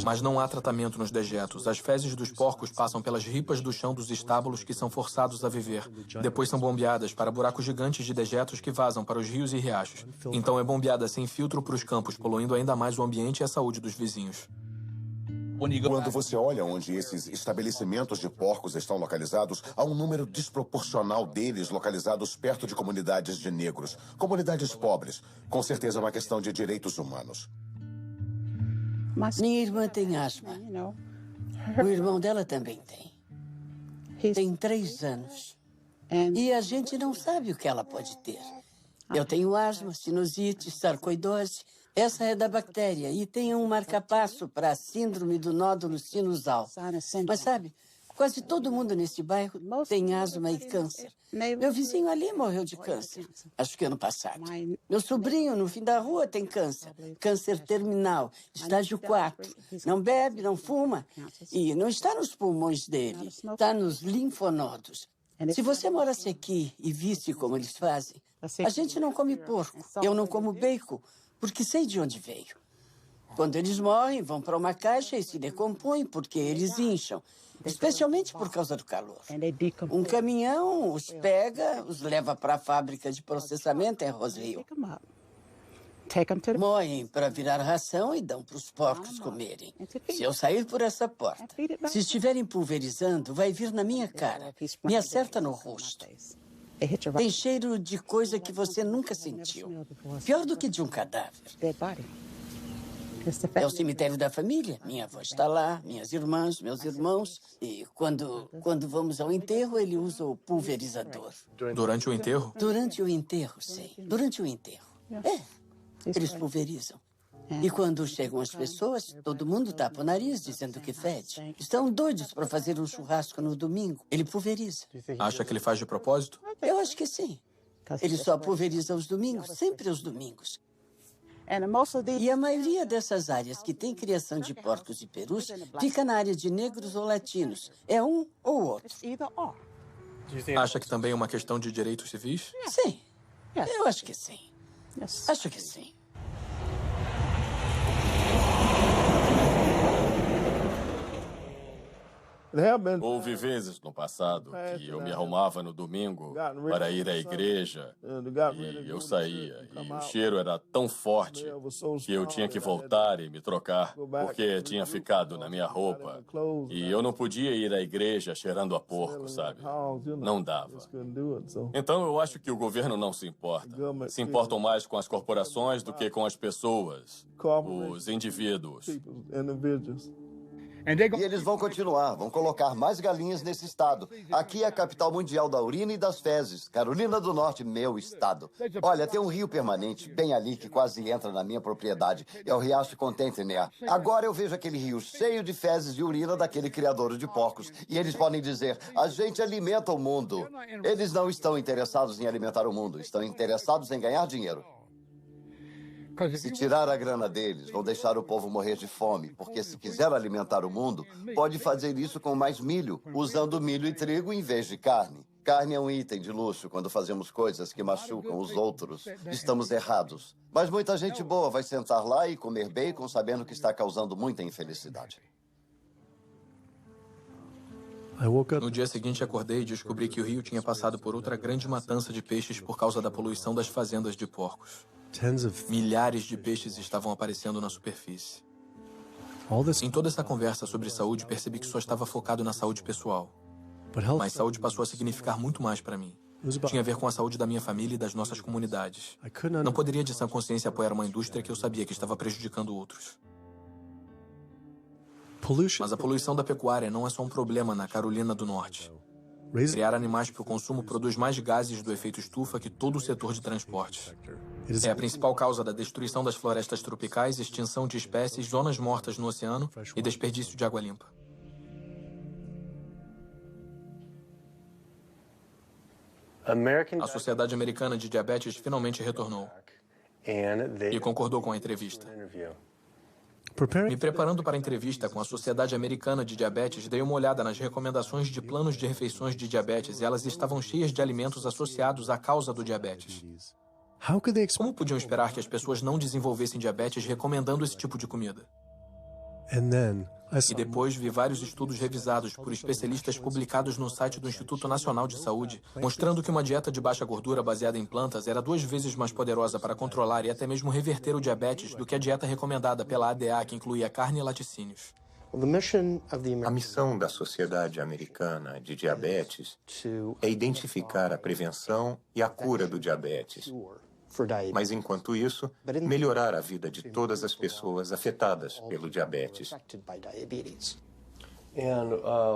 Mas não há tratamento nos dejetos. As fezes dos porcos passam pelas ripas do chão dos estábulos que são forçados a viver. Depois são bombeadas para buracos gigantes de dejetos que vazam para os rios e riachos. Então é bombeada sem filtro para os campos, poluindo ainda mais o ambiente e a saúde dos vizinhos. Quando você olha onde esses estabelecimentos de porcos estão localizados, há um número desproporcional deles localizados perto de comunidades de negros, comunidades pobres. Com certeza é uma questão de direitos humanos. Minha irmã tem asma. O irmão dela também tem. Tem 3 anos. E a gente não sabe o que ela pode ter. Eu tenho asma, sinusite, sarcoidose. Essa é da bactéria e tem um marcapasso para a síndrome do nódulo sinusal. Mas sabe, quase todo mundo nesse bairro tem asma e câncer. Meu vizinho ali morreu de câncer, acho que ano passado. Meu sobrinho no fim da rua tem câncer, câncer terminal, estágio 4. Não bebe, não fuma e não está nos pulmões dele, está nos linfonodos. Se você morasse aqui e visse como eles fazem, a gente não come porco, eu não como bacon, porque sei de onde veio. Quando eles morrem, vão para uma caixa e se decompõem porque eles incham, especialmente por causa do calor. Um caminhão os pega, os leva para a fábrica de processamento em Roseville. Moem para virar ração e dão para os porcos comerem. Se eu sair por essa porta, se estiverem pulverizando, vai vir na minha cara, me acerta no rosto. Tem cheiro de coisa que você nunca sentiu. Pior do que de um cadáver. É o cemitério da família. Minha avó está lá, minhas irmãs, meus irmãos. E quando vamos ao enterro, ele usa o pulverizador. Durante o enterro? Durante o enterro, sim. Durante o enterro. Eles pulverizam. E quando chegam as pessoas, todo mundo tapa o nariz dizendo que fede. Estão doidos para fazer um churrasco no domingo. Ele pulveriza. Acha que ele faz de propósito? Eu acho que sim. Ele só pulveriza aos domingos, sempre aos domingos. E a maioria dessas áreas que tem criação de porcos e perus fica na área de negros ou latinos. É um ou outro. Acha que também é uma questão de direitos civis? Sim. Eu acho que sim. Acho que sim. Houve vezes no passado que eu me arrumava no domingo para ir à igreja e eu saía. E o cheiro era tão forte que eu tinha que voltar e me trocar porque tinha ficado na minha roupa. E eu não podia ir à igreja cheirando a porco, sabe? Não dava. Então eu acho que o governo não se importa. Se importam mais com as corporações do que com as pessoas, os indivíduos. E eles vão continuar, vão colocar mais galinhas nesse estado. Aqui é a capital mundial da urina e das fezes. Carolina do Norte, meu estado. Olha, tem um rio permanente bem ali que quase entra na minha propriedade. É o Riacho Contentiner. Agora eu vejo aquele rio cheio de fezes e urina daquele criador de porcos. E eles podem dizer, a gente alimenta o mundo. Eles não estão interessados em alimentar o mundo, estão interessados em ganhar dinheiro. Se tirar a grana deles, vão deixar o povo morrer de fome, porque se quiser alimentar o mundo, pode fazer isso com mais milho, usando milho e trigo em vez de carne. Carne é um item de luxo quando fazemos coisas que machucam os outros. Estamos errados. Mas muita gente boa vai sentar lá e comer bacon sabendo que está causando muita infelicidade. No dia seguinte, acordei e descobri que o rio tinha passado por outra grande matança de peixes por causa da poluição das fazendas de porcos. Milhares de peixes estavam aparecendo na superfície. Em toda essa conversa sobre saúde, percebi que só estava focado na saúde pessoal. Mas saúde passou a significar muito mais para mim. Tinha a ver com a saúde da minha família e das nossas comunidades. Não poderia, de sã consciência, apoiar uma indústria que eu sabia que estava prejudicando outros. Mas a poluição da pecuária não é só um problema na Carolina do Norte. Criar animais para o consumo produz mais gases do efeito estufa que todo o setor de transporte. É a principal causa da destruição das florestas tropicais, extinção de espécies, zonas mortas no oceano e desperdício de água limpa. A Sociedade Americana de Diabetes finalmente retornou e concordou com a entrevista. Me preparando para a entrevista com a Sociedade Americana de Diabetes, dei uma olhada nas recomendações de planos de refeições de diabetes e elas estavam cheias de alimentos associados à causa do diabetes. Como podiam esperar que as pessoas não desenvolvessem diabetes recomendando esse tipo de comida? E depois vi vários estudos revisados por especialistas publicados no site do Instituto Nacional de Saúde, mostrando que uma dieta de baixa gordura baseada em plantas era 2 vezes mais poderosa para controlar e até mesmo reverter o diabetes do que a dieta recomendada pela ADA, que incluía carne e laticínios. A missão da Sociedade Americana de Diabetes é identificar a prevenção e a cura do diabetes. Mas, enquanto isso, melhorar a vida de todas as pessoas afetadas pelo diabetes.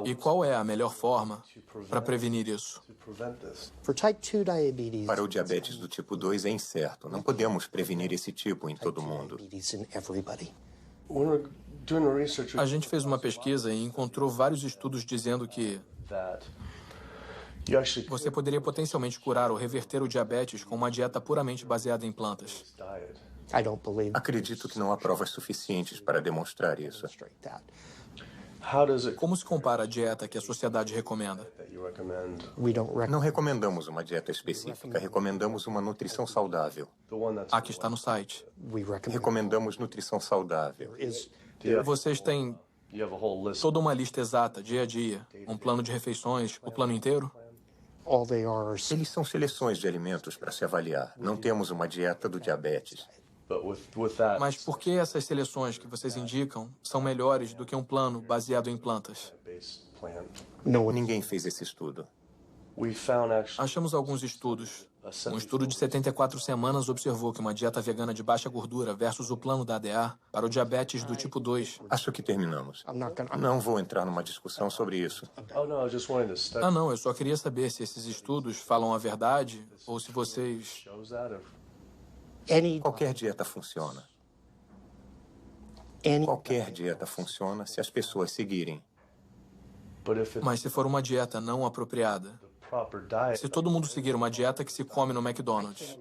E qual é a melhor forma para prevenir isso? Para o diabetes do tipo 2 é incerto. Não podemos prevenir esse tipo em todo mundo. A gente fez uma pesquisa e encontrou vários estudos dizendo que você poderia potencialmente curar ou reverter o diabetes com uma dieta puramente baseada em plantas. Acredito que não há provas suficientes para demonstrar isso. Como se compara a dieta que a sociedade recomenda? Não recomendamos uma dieta específica, recomendamos uma nutrição saudável. A que está no site. Recomendamos nutrição saudável. Vocês têm toda uma lista exata, dia a dia, um plano de refeições, o plano inteiro? Eles são seleções de alimentos para se avaliar. Não temos uma dieta do diabetes. Mas por que essas seleções que vocês indicam são melhores do que um plano baseado em plantas? Ninguém fez esse estudo. Achamos alguns estudos Um estudo de 74 semanas observou que uma dieta vegana de baixa gordura versus o plano da ADA para o diabetes do tipo 2... Acho que terminamos. Não vou entrar numa discussão sobre isso. Ah, não, eu só queria saber se esses estudos falam a verdade ou se vocês... Qualquer dieta funciona. Qualquer dieta funciona se as pessoas seguirem. Mas se for uma dieta não apropriada, se todo mundo seguir uma dieta que se come no McDonald's...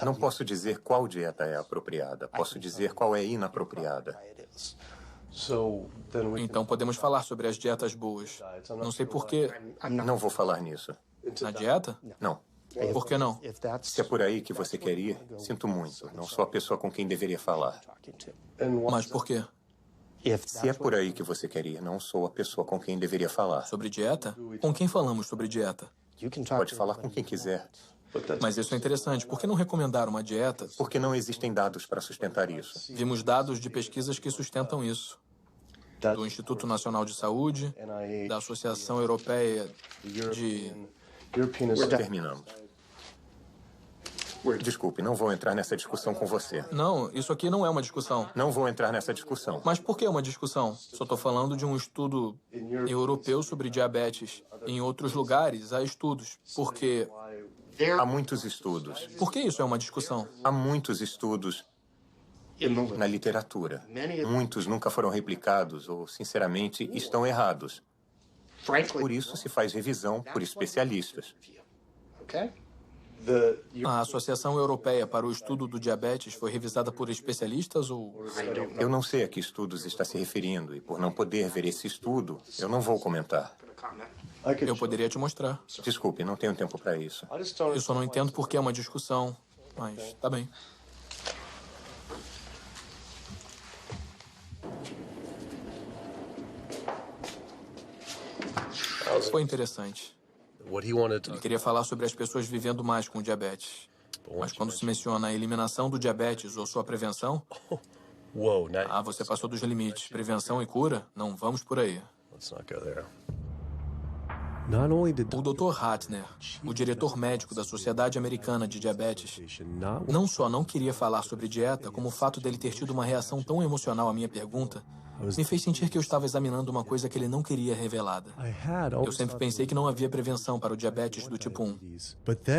Não posso dizer qual dieta é apropriada. Posso dizer qual é inapropriada. Então podemos falar sobre as dietas boas. Não sei por quê. Não vou falar nisso. Na dieta? Não. Por que não? Se é por aí que você quer ir, sinto muito. Não sou a pessoa com quem deveria falar. Mas por quê? Se é por aí que você quer ir, não sou a pessoa com quem deveria falar. Sobre dieta? Com quem falamos sobre dieta? Pode falar com quem quiser. Mas isso é interessante. Por que não recomendar uma dieta? Porque não existem dados para sustentar isso. Vimos dados de pesquisas que sustentam isso. Do Instituto Nacional de Saúde, da Associação Europeia de... Terminamos. Desculpe, não vou entrar nessa discussão com você. Não, isso aqui não é uma discussão. Não vou entrar nessa discussão. Mas por que uma discussão? Só estou falando de um estudo europeu sobre diabetes. Em outros lugares, há estudos. Porque... Há muitos estudos. Por que isso é uma discussão? Há muitos estudos na literatura. Muitos nunca foram replicados ou, sinceramente, estão errados. Por isso se faz revisão por especialistas. A Associação Europeia para o Estudo do Diabetes foi revisada por especialistas ou... Eu não sei a que estudos está se referindo e, por não poder ver esse estudo, eu não vou comentar. Eu poderia te mostrar. Desculpe, não tenho tempo para isso. Eu só não entendo por que é uma discussão, mas tá bem. Foi interessante. Ele queria falar sobre as pessoas vivendo mais com diabetes. Mas quando se menciona a eliminação do diabetes ou sua prevenção... Ah, você passou dos limites. Prevenção e cura? Não vamos por aí. O Dr. Hatner, o diretor médico da Sociedade Americana de Diabetes, não só não queria falar sobre dieta, como o fato dele ter tido uma reação tão emocional à minha pergunta me fez sentir que eu estava examinando uma coisa que ele não queria revelada. Eu sempre pensei que não havia prevenção para o diabetes do tipo 1.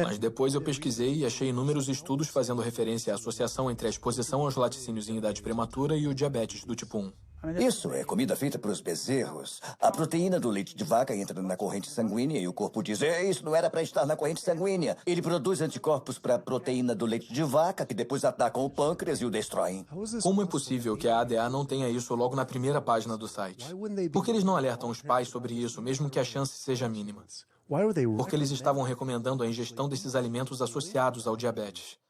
Mas depois eu pesquisei e achei inúmeros estudos fazendo referência à associação entre a exposição aos laticínios em idade prematura e o diabetes do tipo 1. Isso é comida feita para os bezerros. A proteína do leite de vaca entra na corrente sanguínea e o corpo diz: isso não era para estar na corrente sanguínea. Ele produz anticorpos para a proteína do leite de vaca, que depois atacam o pâncreas e o destroem. Como é possível que a ADA não tenha isso logo na primeira página do site? Por que eles não alertam os pais sobre isso, mesmo que a chance seja mínima? Porque eles estavam recomendando a ingestão desses alimentos associados ao diabetes.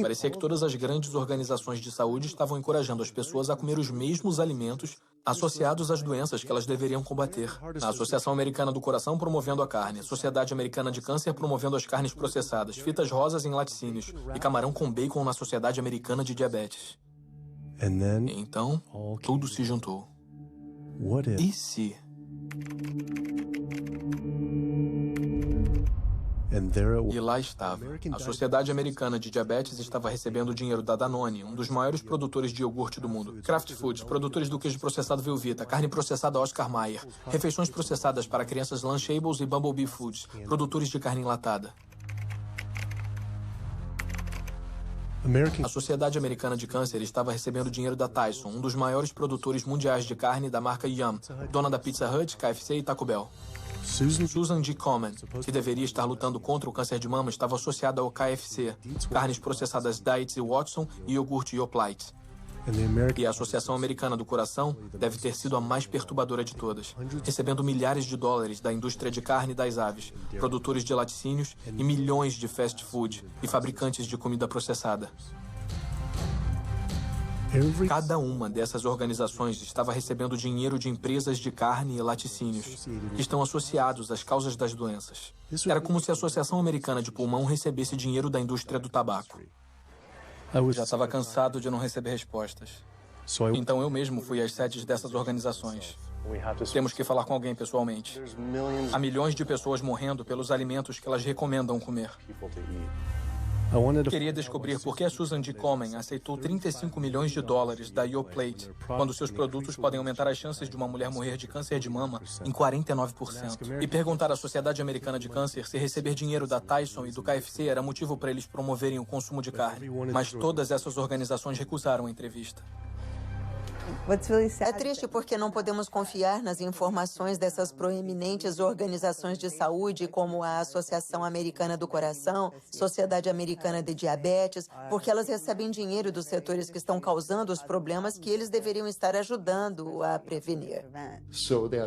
Parecia que todas as grandes organizações de saúde estavam encorajando as pessoas a comer os mesmos alimentos associados às doenças que elas deveriam combater. A Associação Americana do Coração promovendo a carne, a Sociedade Americana de Câncer promovendo as carnes processadas, fitas rosas em laticínios e camarão com bacon na Sociedade Americana de Diabetes. E então, tudo se juntou. E se... E lá estava. A Sociedade Americana de Diabetes estava recebendo dinheiro da Danone, um dos maiores produtores de iogurte do mundo, Kraft Foods, produtores do queijo processado Velveeta, carne processada Oscar Mayer, refeições processadas para crianças Lunchables e Bumblebee Foods, produtores de carne enlatada. A Sociedade Americana de Câncer estava recebendo dinheiro da Tyson, um dos maiores produtores mundiais de carne da marca Yum, dona da Pizza Hut, KFC e Taco Bell. Susan G. Komen, que deveria estar lutando contra o câncer de mama, estava associada ao KFC, carnes processadas Dietz e Watson e iogurte Yoplait. E a Associação Americana do Coração deve ter sido a mais perturbadora de todas, recebendo milhares de dólares da indústria de carne e das aves, produtores de laticínios e milhões de fast food e fabricantes de comida processada. Cada uma dessas organizações estava recebendo dinheiro de empresas de carne e laticínios, que estão associados às causas das doenças. Era como se a Associação Americana de Pulmão recebesse dinheiro da indústria do tabaco. Já estava cansado de não receber respostas. Então eu mesmo fui às sedes dessas organizações. Temos que falar com alguém pessoalmente. Há milhões de pessoas morrendo pelos alimentos que elas recomendam comer. Queria descobrir por que a Susan G. Komen aceitou $35 milhões da Yoplait, quando seus produtos podem aumentar as chances de uma mulher morrer de câncer de mama em 49%. E perguntar à Sociedade Americana de Câncer se receber dinheiro da Tyson e do KFC era motivo para eles promoverem o consumo de carne. Mas todas essas organizações recusaram a entrevista. É triste porque não podemos confiar nas informações dessas proeminentes organizações de saúde, como a Associação Americana do Coração, Sociedade Americana de Diabetes, porque elas recebem dinheiro dos setores que estão causando os problemas que eles deveriam estar ajudando a prevenir.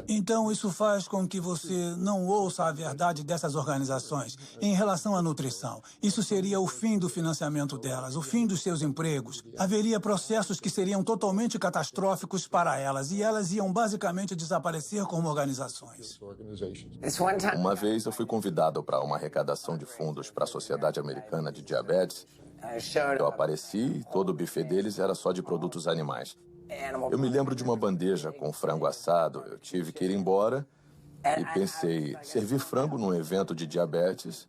Então, isso faz com que você não ouça a verdade dessas organizações em relação à nutrição. Isso seria o fim do financiamento delas, o fim dos seus empregos. Haveria processos que seriam totalmente catastróficos para elas, e elas iam basicamente desaparecer como organizações. Uma vez eu fui convidado para uma arrecadação de fundos para a Sociedade Americana de Diabetes. Eu apareci e todo o buffet deles era só de produtos animais. Eu me lembro de uma bandeja com frango assado. Eu tive que ir embora e pensei, servir frango num evento de diabetes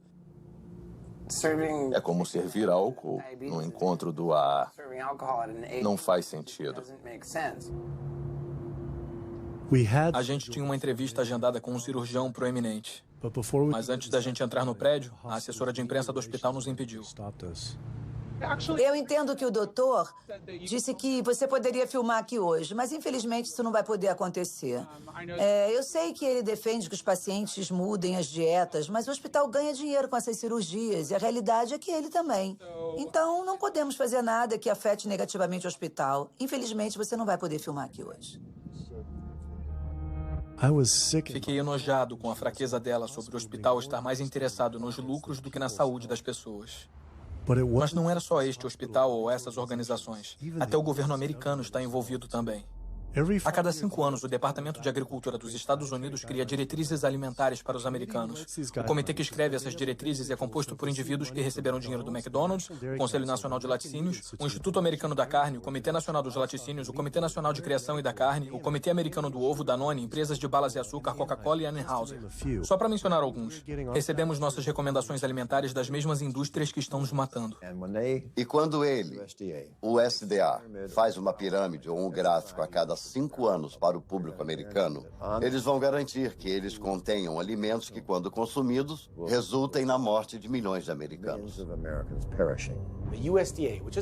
é como servir álcool no encontro do AA. Não faz sentido. A gente tinha uma entrevista agendada com um cirurgião proeminente. Mas antes da gente entrar no prédio, a assessora de imprensa do hospital nos impediu. Eu entendo que o doutor disse que você poderia filmar aqui hoje, mas infelizmente isso não vai poder acontecer. Eu sei que ele defende que os pacientes mudem as dietas, mas o hospital ganha dinheiro com essas cirurgias e a realidade é que ele também. Então, não podemos fazer nada que afete negativamente o hospital. Infelizmente, você não vai poder filmar aqui hoje. Fiquei enojado com a fraqueza dela sobre o hospital estar mais interessado nos lucros do que na saúde das pessoas. Mas não era só este hospital ou essas organizações. Até o governo americano está envolvido também. A cada 5 anos, o Departamento de Agricultura dos Estados Unidos cria diretrizes alimentares para os americanos. O comitê que escreve essas diretrizes é composto por indivíduos que receberam dinheiro do McDonald's, o Conselho Nacional de Laticínios, o Instituto Americano da Carne, o Comitê Nacional dos Laticínios, o Comitê Nacional de Criação e da Carne, o Comitê Americano do Ovo, Danone, empresas de balas e açúcar, Coca-Cola e Anheuser. Só para mencionar alguns. Recebemos nossas recomendações alimentares das mesmas indústrias que estão nos matando. E quando ele, o SDA, faz uma pirâmide ou um gráfico a cada 5 anos para o público americano, eles vão garantir que eles contenham alimentos que, quando consumidos, resultem na morte de milhões de americanos.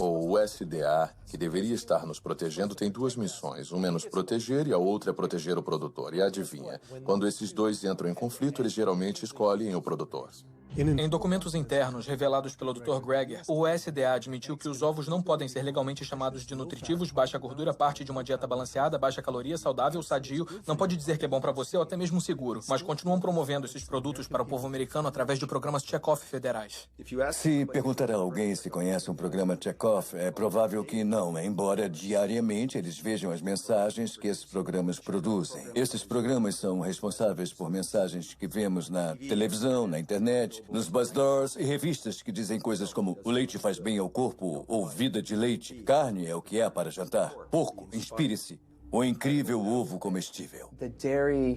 O USDA, que deveria estar nos protegendo, tem 2 missões. Uma é nos proteger e a outra é proteger o produtor. E adivinha, quando esses dois entram em conflito, eles geralmente escolhem o produtor. Em documentos internos revelados pelo Dr. Greger, o USDA admitiu que os ovos não podem ser legalmente chamados de nutritivos, baixa gordura, parte de uma dieta balanceada, baixa caloria, saudável, sadio, não pode dizer que é bom para você ou até mesmo seguro, mas continuam promovendo esses produtos para o povo americano através de programas check-off federais. Se perguntar a alguém se conhece um programa check-off, é provável que não, embora diariamente eles vejam as mensagens que esses programas produzem. Esses programas são responsáveis por mensagens que vemos na televisão, na internet, nos bazaars e revistas que dizem coisas como o leite faz bem ao corpo ou vida de leite, carne é o que é para jantar, porco, inspire-se, o incrível ovo comestível.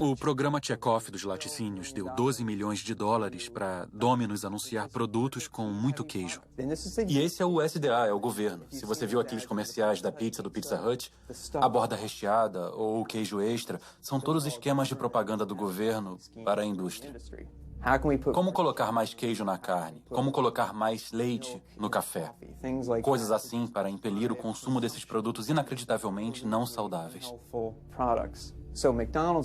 O programa Check-Off dos laticínios deu $12 milhões para Domino's anunciar produtos com muito queijo. E esse é o USDA, é o governo. Se você viu aqueles comerciais da pizza do Pizza Hut, a borda recheada ou o queijo extra, são todos esquemas de propaganda do governo para a indústria. Como colocar mais queijo na carne? Como colocar mais leite no café? Coisas assim para impelir o consumo desses produtos inacreditavelmente não saudáveis. O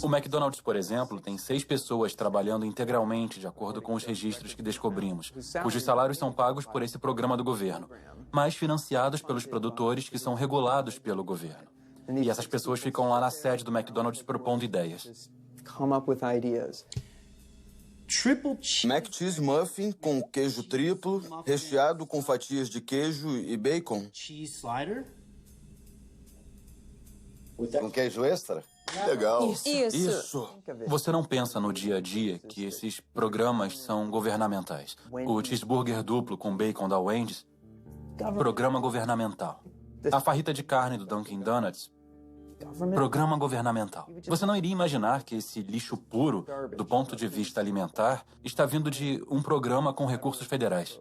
McDonald's, por exemplo, tem 6 pessoas trabalhando integralmente de acordo com os registros que descobrimos, cujos salários são pagos por esse programa do governo, mas financiados pelos produtores que são regulados pelo governo. E essas pessoas ficam lá na sede do McDonald's propondo ideias. Mac Cheese Muffin com queijo triplo, recheado com fatias de queijo e bacon. Com queijo extra? Legal. Isso. Você não pensa no dia a dia que esses programas são governamentais. O cheeseburger duplo com bacon da Wendy's, programa governamental. A farrita de carne do Dunkin' Donuts, Programa governamental. Você não iria imaginar que esse lixo puro, do ponto de vista alimentar, está vindo de um programa com recursos federais.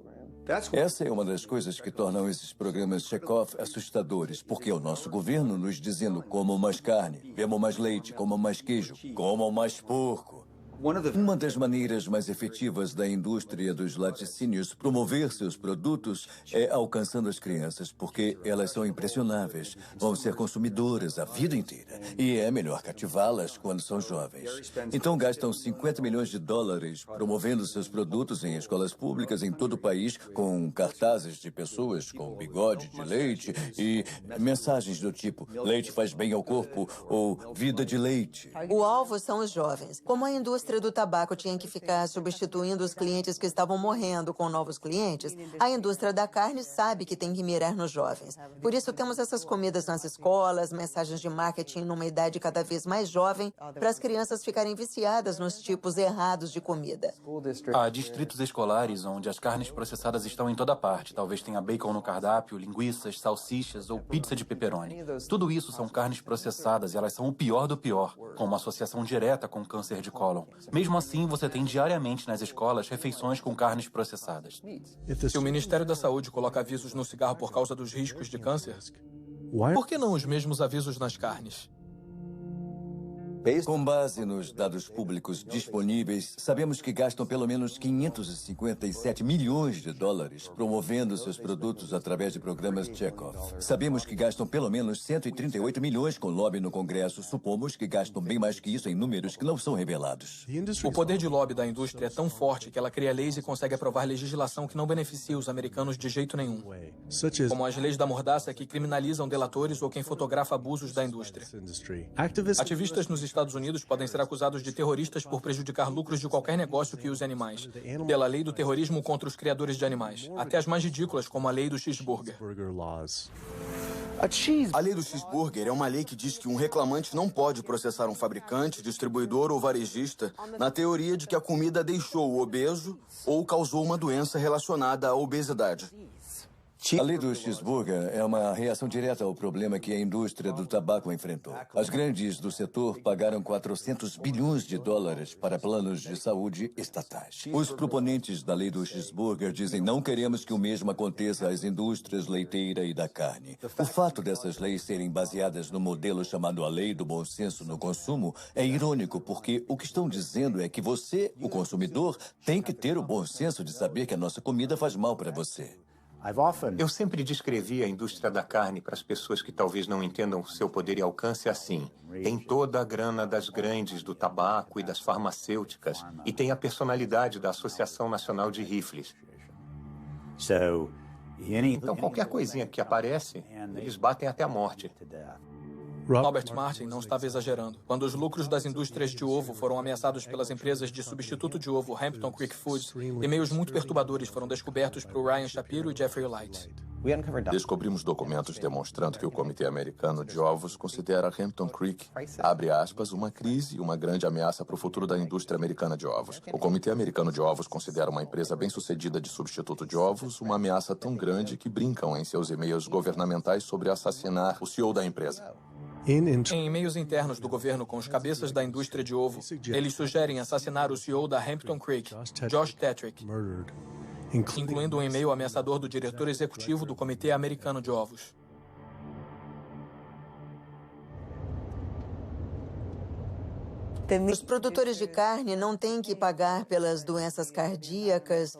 Essa é uma das coisas que tornam esses programas Chekhov assustadores, porque é o nosso governo nos dizendo: comam mais carne, bebam mais leite, comam mais queijo, comam mais porco. Uma das maneiras mais efetivas da indústria dos laticínios promover seus produtos é alcançando as crianças, porque elas são impressionáveis, vão ser consumidoras a vida inteira, e é melhor cativá-las quando são jovens. Então gastam $50 milhões promovendo seus produtos em escolas públicas em todo o país, com cartazes de pessoas com bigode de leite e mensagens do tipo: leite faz bem ao corpo ou vida de leite. O alvo são os jovens. Como a indústria do tabaco tinha que ficar substituindo os clientes que estavam morrendo com novos clientes, a indústria da carne sabe que tem que mirar nos jovens. Por isso temos essas comidas nas escolas, mensagens de marketing numa idade cada vez mais jovem, para as crianças ficarem viciadas nos tipos errados de comida. Há distritos escolares onde as carnes processadas estão em toda parte. Talvez tenha bacon no cardápio, linguiças, salsichas ou pizza de pepperoni. Tudo isso são carnes processadas e elas são o pior do pior, com uma associação direta com câncer de cólon. Mesmo assim, você tem diariamente nas escolas refeições com carnes processadas. Se o Ministério da Saúde coloca avisos no cigarro por causa dos riscos de câncer, por que não os mesmos avisos nas carnes? Com base nos dados públicos disponíveis, sabemos que gastam pelo menos $557 milhões promovendo seus produtos através de programas Chekhov. Sabemos que gastam pelo menos 138 milhões com lobby no Congresso. Supomos que gastam bem mais que isso em números que não são revelados. O poder de lobby da indústria é tão forte que ela cria leis e consegue aprovar legislação que não beneficia os americanos de jeito nenhum. Como as leis da mordaça que criminalizam delatores ou quem fotografa abusos da indústria. Ativistas nos Estados Unidos podem ser acusados de terroristas por prejudicar lucros de qualquer negócio que use animais, pela lei do terrorismo contra os criadores de animais, até as mais ridículas, como a lei do cheeseburger. A lei do cheeseburger é uma lei que diz que um reclamante não pode processar um fabricante, distribuidor ou varejista na teoria de que a comida deixou o obeso ou causou uma doença relacionada à obesidade. A lei do cheeseburger é uma reação direta ao problema que a indústria do tabaco enfrentou. As grandes do setor pagaram $400 bilhões para planos de saúde estatais. Os proponentes da lei do cheeseburger dizem: não queremos que o mesmo aconteça às indústrias leiteira e da carne. O fato dessas leis serem baseadas no modelo chamado a lei do bom senso no consumo é irônico, porque o que estão dizendo é que você, o consumidor, tem que ter o bom senso de saber que a nossa comida faz mal para você. Eu sempre descrevi a indústria da carne para as pessoas que talvez não entendam seu poder e alcance assim. Tem toda a grana das grandes do tabaco e das farmacêuticas, e tem a personalidade da Associação Nacional de Rifles. Então qualquer coisinha que aparece, eles batem até a morte. Robert Martin não estava exagerando. Quando os lucros das indústrias de ovo foram ameaçados pelas empresas de substituto de ovo Hampton Creek Foods, e-mails muito perturbadores foram descobertos por Ryan Shapiro e Jeffrey Light. Descobrimos documentos demonstrando que o Comitê Americano de Ovos considera Hampton Creek, abre aspas, uma crise e uma grande ameaça para o futuro da indústria americana de ovos. O Comitê Americano de Ovos considera uma empresa bem-sucedida de substituto de ovos uma ameaça tão grande que brincam em seus e-mails governamentais sobre assassinar o CEO da empresa. Em e-mails internos do governo com os cabeças da indústria de ovo, eles sugerem assassinar o CEO da Hampton Creek, Josh Tetrick, incluindo um e-mail ameaçador do diretor executivo do Comitê Americano de Ovos. Os produtores de carne não têm que pagar pelas doenças cardíacas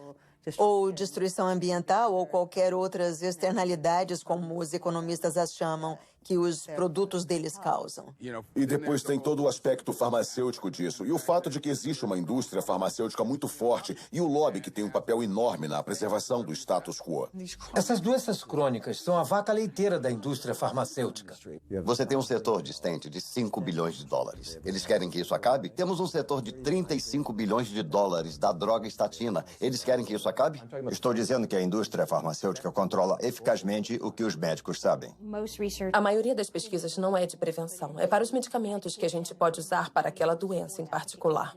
ou destruição ambiental ou qualquer outras externalidades, como os economistas as chamam, que os produtos deles causam. E depois tem todo o aspecto farmacêutico disso. E o fato de que existe uma indústria farmacêutica muito forte e o lobby que tem um papel enorme na preservação do status quo. Essas doenças crônicas são a vaca leiteira da indústria farmacêutica. Você tem um setor de stent de $5 bilhões. Eles querem que isso acabe? Temos um setor de $35 bilhões da droga estatina. Eles querem que isso acabe? Estou dizendo que a indústria farmacêutica controla eficazmente o que os médicos sabem. A maioria das pesquisas não é de prevenção. É para os medicamentos que a gente pode usar para aquela doença em particular.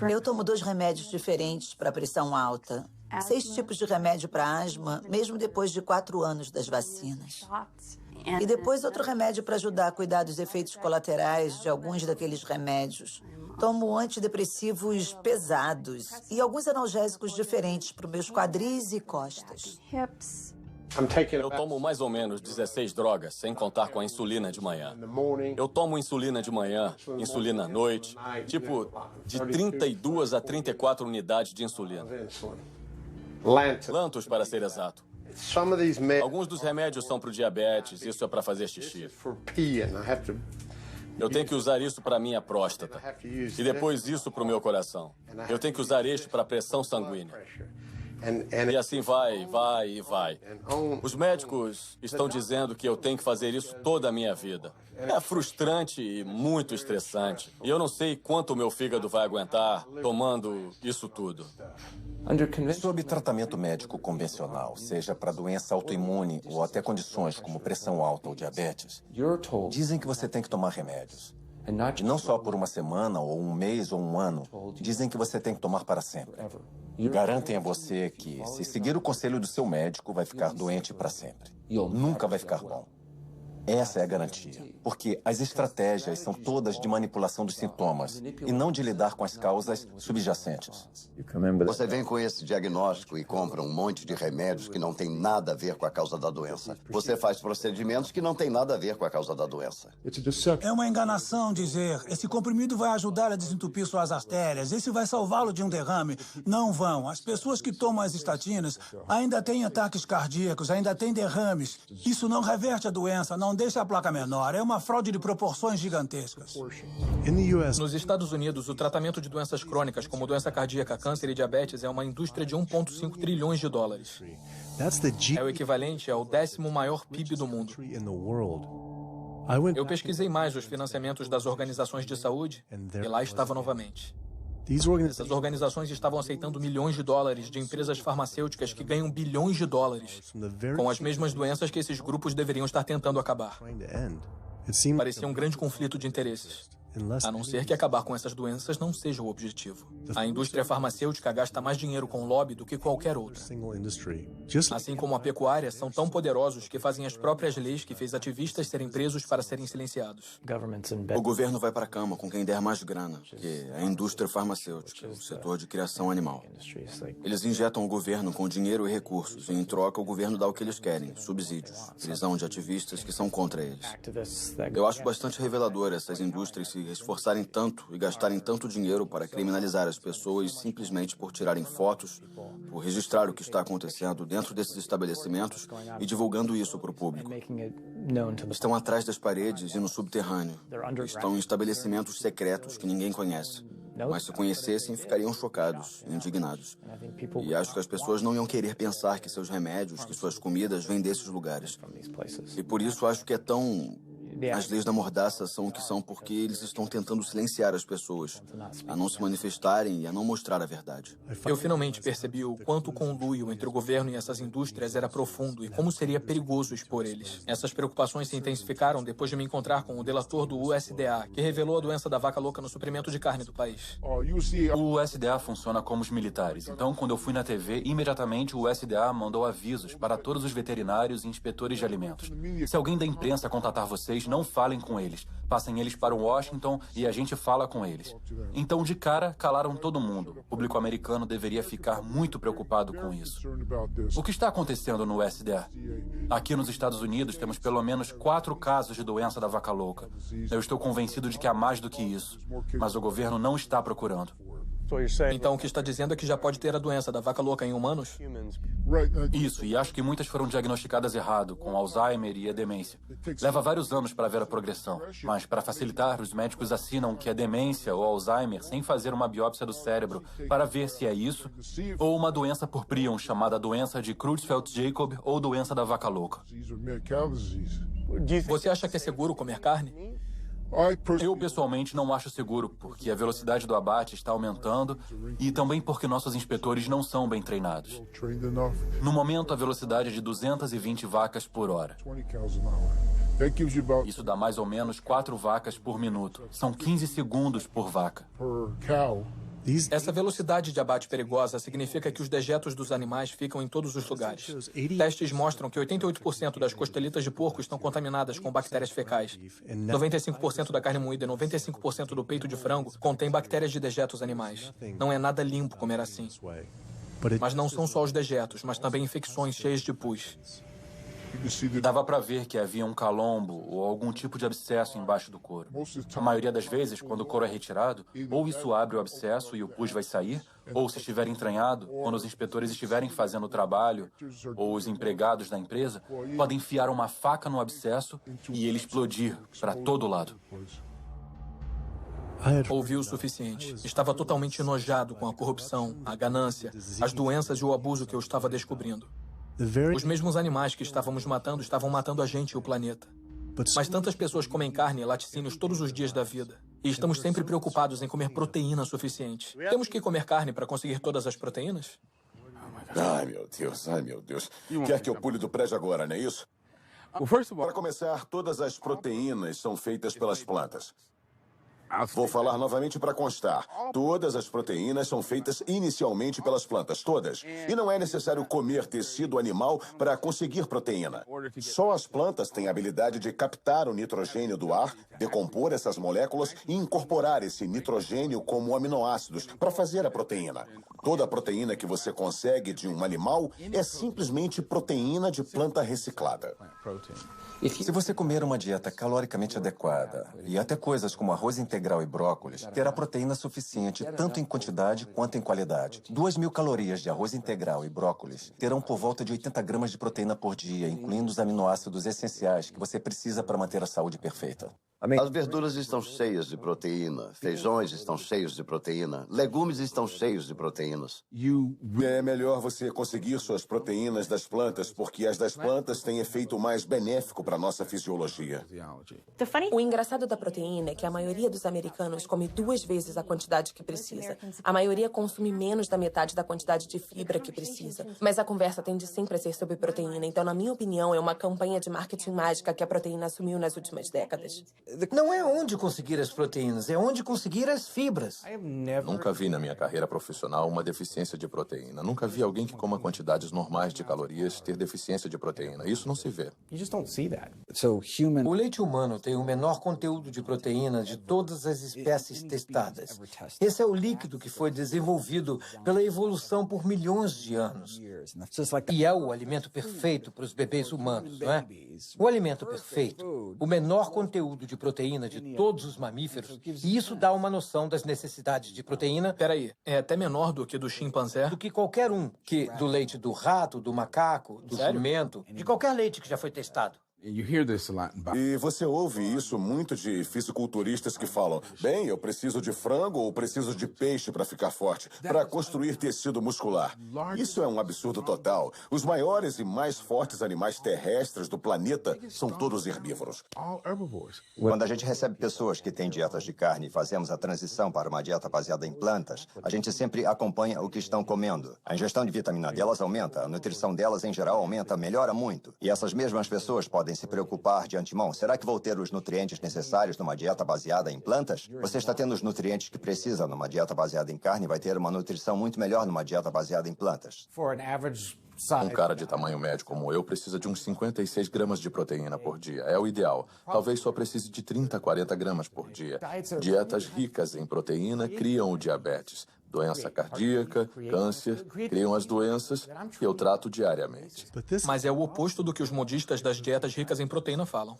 Eu tomo 2 remédios diferentes para pressão alta. 6 tipos de remédio para asma, mesmo depois de 4 anos das vacinas. E depois outro remédio para ajudar a cuidar dos efeitos colaterais de alguns daqueles remédios. Tomo antidepressivos pesados e alguns analgésicos diferentes para os meus quadris e costas. Eu tomo mais ou menos 16 drogas, sem contar com a insulina de manhã. Eu tomo insulina de manhã, insulina à noite, tipo de 32 a 34 unidades de insulina. Lantus, para ser exato. Alguns dos remédios são para o diabetes, isso é para fazer xixi. Eu tenho que usar isso para minha próstata. E depois isso para o meu coração. Eu tenho que usar este para a pressão sanguínea. E assim vai. Os médicos estão dizendo que eu tenho que fazer isso toda a minha vida. É frustrante e muito estressante. E eu não sei quanto o meu fígado vai aguentar tomando isso tudo. Sob tratamento médico convencional, seja para doença autoimune ou até condições como pressão alta ou diabetes, dizem que você tem que tomar remédios. E não só por uma semana, ou um mês, ou um ano. Dizem que você tem que tomar para sempre. Garantem a você que, se seguir o conselho do seu médico, vai ficar doente para sempre. Nunca vai ficar bom. Essa é a garantia. Porque as estratégias são todas de manipulação dos sintomas e não de lidar com as causas subjacentes. Você vem com esse diagnóstico e compra um monte de remédios que não tem nada a ver com a causa da doença. Você faz procedimentos que não tem nada a ver com a causa da doença. É uma enganação dizer, esse comprimido vai ajudar a desentupir suas artérias, esse vai salvá-lo de um derrame. Não vão. As pessoas que tomam as estatinas ainda têm ataques cardíacos, ainda têm derrames. Isso não reverte a doença, não deixa a placa menor. É uma fraude de proporções gigantescas. Nos Estados Unidos, o tratamento de doenças crônicas, como doença cardíaca, câncer e diabetes, é uma indústria de 1,5 trilhões de dólares. É o equivalente ao 10º maior PIB do mundo. Eu pesquisei mais os financiamentos das organizações de saúde e lá estava novamente. Essas organizações estavam aceitando milhões de dólares de empresas farmacêuticas que ganham bilhões de dólares com as mesmas doenças que esses grupos deveriam estar tentando acabar. Parecia um grande conflito de interesses. A não ser que acabar com essas doenças não seja o objetivo. A indústria farmacêutica gasta mais dinheiro com lobby do que qualquer outra. Assim como a pecuária, são tão poderosos que fazem as próprias leis que fez ativistas serem presos para serem silenciados. O governo vai para a cama com quem der mais grana, que é a indústria farmacêutica, o setor de criação animal. Eles injetam o governo com dinheiro e recursos, e em troca o governo dá o que eles querem, subsídios, prisão de ativistas que são contra eles. Eu acho bastante revelador essas indústrias se esforçarem tanto e gastarem tanto dinheiro para criminalizar as pessoas simplesmente por tirarem fotos, por registrar o que está acontecendo dentro desses estabelecimentos e divulgando isso para o público. Estão atrás das paredes e no subterrâneo. Estão em estabelecimentos secretos que ninguém conhece. Mas se conhecessem, ficariam chocados, indignados. E acho que as pessoas não iam querer pensar que seus remédios, que suas comidas vêm desses lugares. E por isso acho que é tão... As leis da mordaça são o que são porque eles estão tentando silenciar as pessoas, a não se manifestarem e a não mostrar a verdade. Eu finalmente percebi o quanto o conluio entre o governo e essas indústrias era profundo e como seria perigoso expor eles. Essas preocupações se intensificaram depois de me encontrar com o delator do USDA, que revelou a doença da vaca louca no suprimento de carne do país. O USDA funciona como os militares. Então, quando eu fui na TV, imediatamente o USDA mandou avisos para todos os veterinários e inspetores de alimentos. Se alguém da imprensa contatar vocês, não falem com eles. Passem eles para Washington e a gente fala com eles. Então, de cara, calaram todo mundo. O público americano deveria ficar muito preocupado com isso. O que está acontecendo no USDA? Aqui nos Estados Unidos, temos pelo menos 4 casos de doença da vaca louca. Eu estou convencido de que há mais do que isso. Mas o governo não está procurando. Então o que está dizendo é que já pode ter a doença da vaca louca em humanos? Isso, e acho que muitas foram diagnosticadas errado, com Alzheimer e a demência. Leva vários anos para ver a progressão, mas para facilitar, os médicos assinam que é demência ou Alzheimer sem fazer uma biópsia do cérebro para ver se é isso ou uma doença por prion chamada doença de Creutzfeldt-Jakob ou doença da vaca louca. Você acha que é seguro comer carne? Eu, pessoalmente, não acho seguro, porque a velocidade do abate está aumentando e também porque nossos inspetores não são bem treinados. No momento, a velocidade é de 220 vacas por hora. Isso dá mais ou menos 4 vacas por minuto. São 15 segundos por vaca. Essa velocidade de abate perigosa significa que os dejetos dos animais ficam em todos os lugares. Testes mostram que 88% das costelitas de porco estão contaminadas com bactérias fecais. 95% da carne moída e 95% do peito de frango contém bactérias de dejetos animais. Não é nada limpo comer assim. Mas não são só os dejetos, mas também infecções cheias de pus. Dava para ver que havia um calombo ou algum tipo de abscesso embaixo do couro. A maioria das vezes, quando o couro é retirado, ou isso abre o abscesso e o pus vai sair, ou se estiver entranhado, quando os inspetores estiverem fazendo o trabalho, ou os empregados da empresa, podem enfiar uma faca no abscesso e ele explodir para todo lado. Ouvi o suficiente. Estava totalmente enojado com a corrupção, a ganância, as doenças e o abuso que eu estava descobrindo. Os mesmos animais que estávamos matando estavam matando a gente e o planeta. Mas tantas pessoas comem carne e laticínios todos os dias da vida. E estamos sempre preocupados em comer proteína suficiente. Temos que comer carne para conseguir todas as proteínas? Ai, meu Deus, ai, meu Deus. Quer que eu pule do prédio agora, não é isso? Para começar, todas as proteínas são feitas pelas plantas. Vou falar novamente para constar. Todas as proteínas são feitas inicialmente pelas plantas, todas. E não é necessário comer tecido animal para conseguir proteína. Só as plantas têm a habilidade de captar o nitrogênio do ar, decompor essas moléculas e incorporar esse nitrogênio como aminoácidos para fazer a proteína. Toda a proteína que você consegue de um animal é simplesmente proteína de planta reciclada. Se você comer uma dieta caloricamente adequada e até coisas como arroz integral e brócolis, terá proteína suficiente tanto em quantidade quanto em qualidade. 2.000 calorias de arroz integral e brócolis terão por volta de 80 gramas de proteína por dia, incluindo os aminoácidos essenciais que você precisa para manter a saúde perfeita. As verduras estão cheias de proteína, feijões estão cheios de proteína, legumes estão cheios de proteínas. É melhor você conseguir suas proteínas das plantas, porque as das plantas têm efeito mais benéfico para a nossa fisiologia. O engraçado da proteína é que a maioria dos americanos come 2 vezes a quantidade que precisa. A maioria consome menos da metade da quantidade de fibra que precisa. Mas a conversa tende sempre a ser sobre proteína, então, na minha opinião, é uma campanha de marketing mágica que a proteína assumiu nas últimas décadas. Não é onde conseguir as proteínas, é onde conseguir as fibras. Nunca vi na minha carreira profissional uma deficiência de proteína. Nunca vi alguém que coma quantidades normais de calorias ter deficiência de proteína. Isso não se vê. O leite humano tem o menor conteúdo de proteína de todas as espécies testadas. Esse é o líquido que foi desenvolvido pela evolução por milhões de anos. E é o alimento perfeito para os bebês humanos, não é? O alimento perfeito, o menor conteúdo de proteína de todos os mamíferos, e isso dá uma noção das necessidades de proteína. Peraí, é até menor do que do chimpanzé? Do que qualquer um, que do leite do rato, do macaco, do jumento, de qualquer leite que já foi testado. E você ouve isso muito de fisiculturistas que falam: bem, eu preciso de frango ou preciso de peixe para ficar forte, para construir tecido muscular. Isso é um absurdo total. Os maiores e mais fortes animais terrestres do planeta são todos herbívoros. Quando a gente recebe pessoas que têm dietas de carne e fazemos a transição para uma dieta baseada em plantas, a gente sempre acompanha o que estão comendo. A ingestão de vitamina delas aumenta, a nutrição delas em geral aumenta, melhora muito. E essas mesmas pessoas podem se preocupar de antemão. Será que vou ter os nutrientes necessários numa dieta baseada em plantas? Você está tendo os nutrientes que precisa numa dieta baseada em carne e vai ter uma nutrição muito melhor numa dieta baseada em plantas. Um cara de tamanho médio como eu precisa de uns 56 gramas de proteína por dia. É o ideal. Talvez só precise de 30, 40 gramas por dia. Dietas ricas em proteína criam o diabetes, doença cardíaca, câncer, criam as doenças que eu trato diariamente. Mas é o oposto do que os modistas das dietas ricas em proteína falam.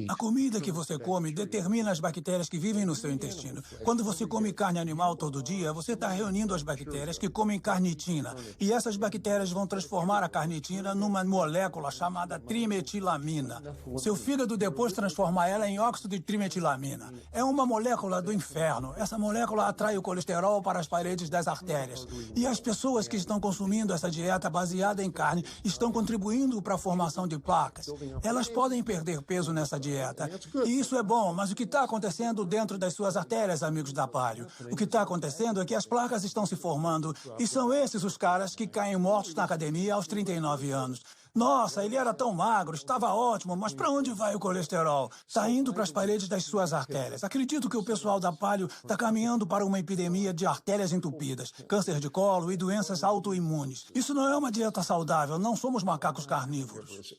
A comida que você come determina as bactérias que vivem no seu intestino. Quando você come carne animal todo dia, você está reunindo as bactérias que comem carnitina. E essas bactérias vão transformar a carnitina numa molécula chamada trimetilamina. Seu fígado depois transforma ela em óxido de trimetilamina. É uma molécula do inferno. Essa molécula atrai o colesterol para as paredes das artérias. E as pessoas que estão consumindo essa dieta baseada em carne estão contribuindo para a formação de placas. Elas podem perder peso nessa dieta. E isso é bom, mas o que está acontecendo dentro das suas artérias, amigos da Palio? O que está acontecendo é que as placas estão se formando e são esses os caras que caem mortos na academia aos 39 anos. Nossa, ele era tão magro, estava ótimo, mas para onde vai o colesterol? Está indo para as paredes das suas artérias. Acredito que o pessoal da Paleo está caminhando para uma epidemia de artérias entupidas, câncer de colo e doenças autoimunes. Isso não é uma dieta saudável, não somos macacos carnívoros.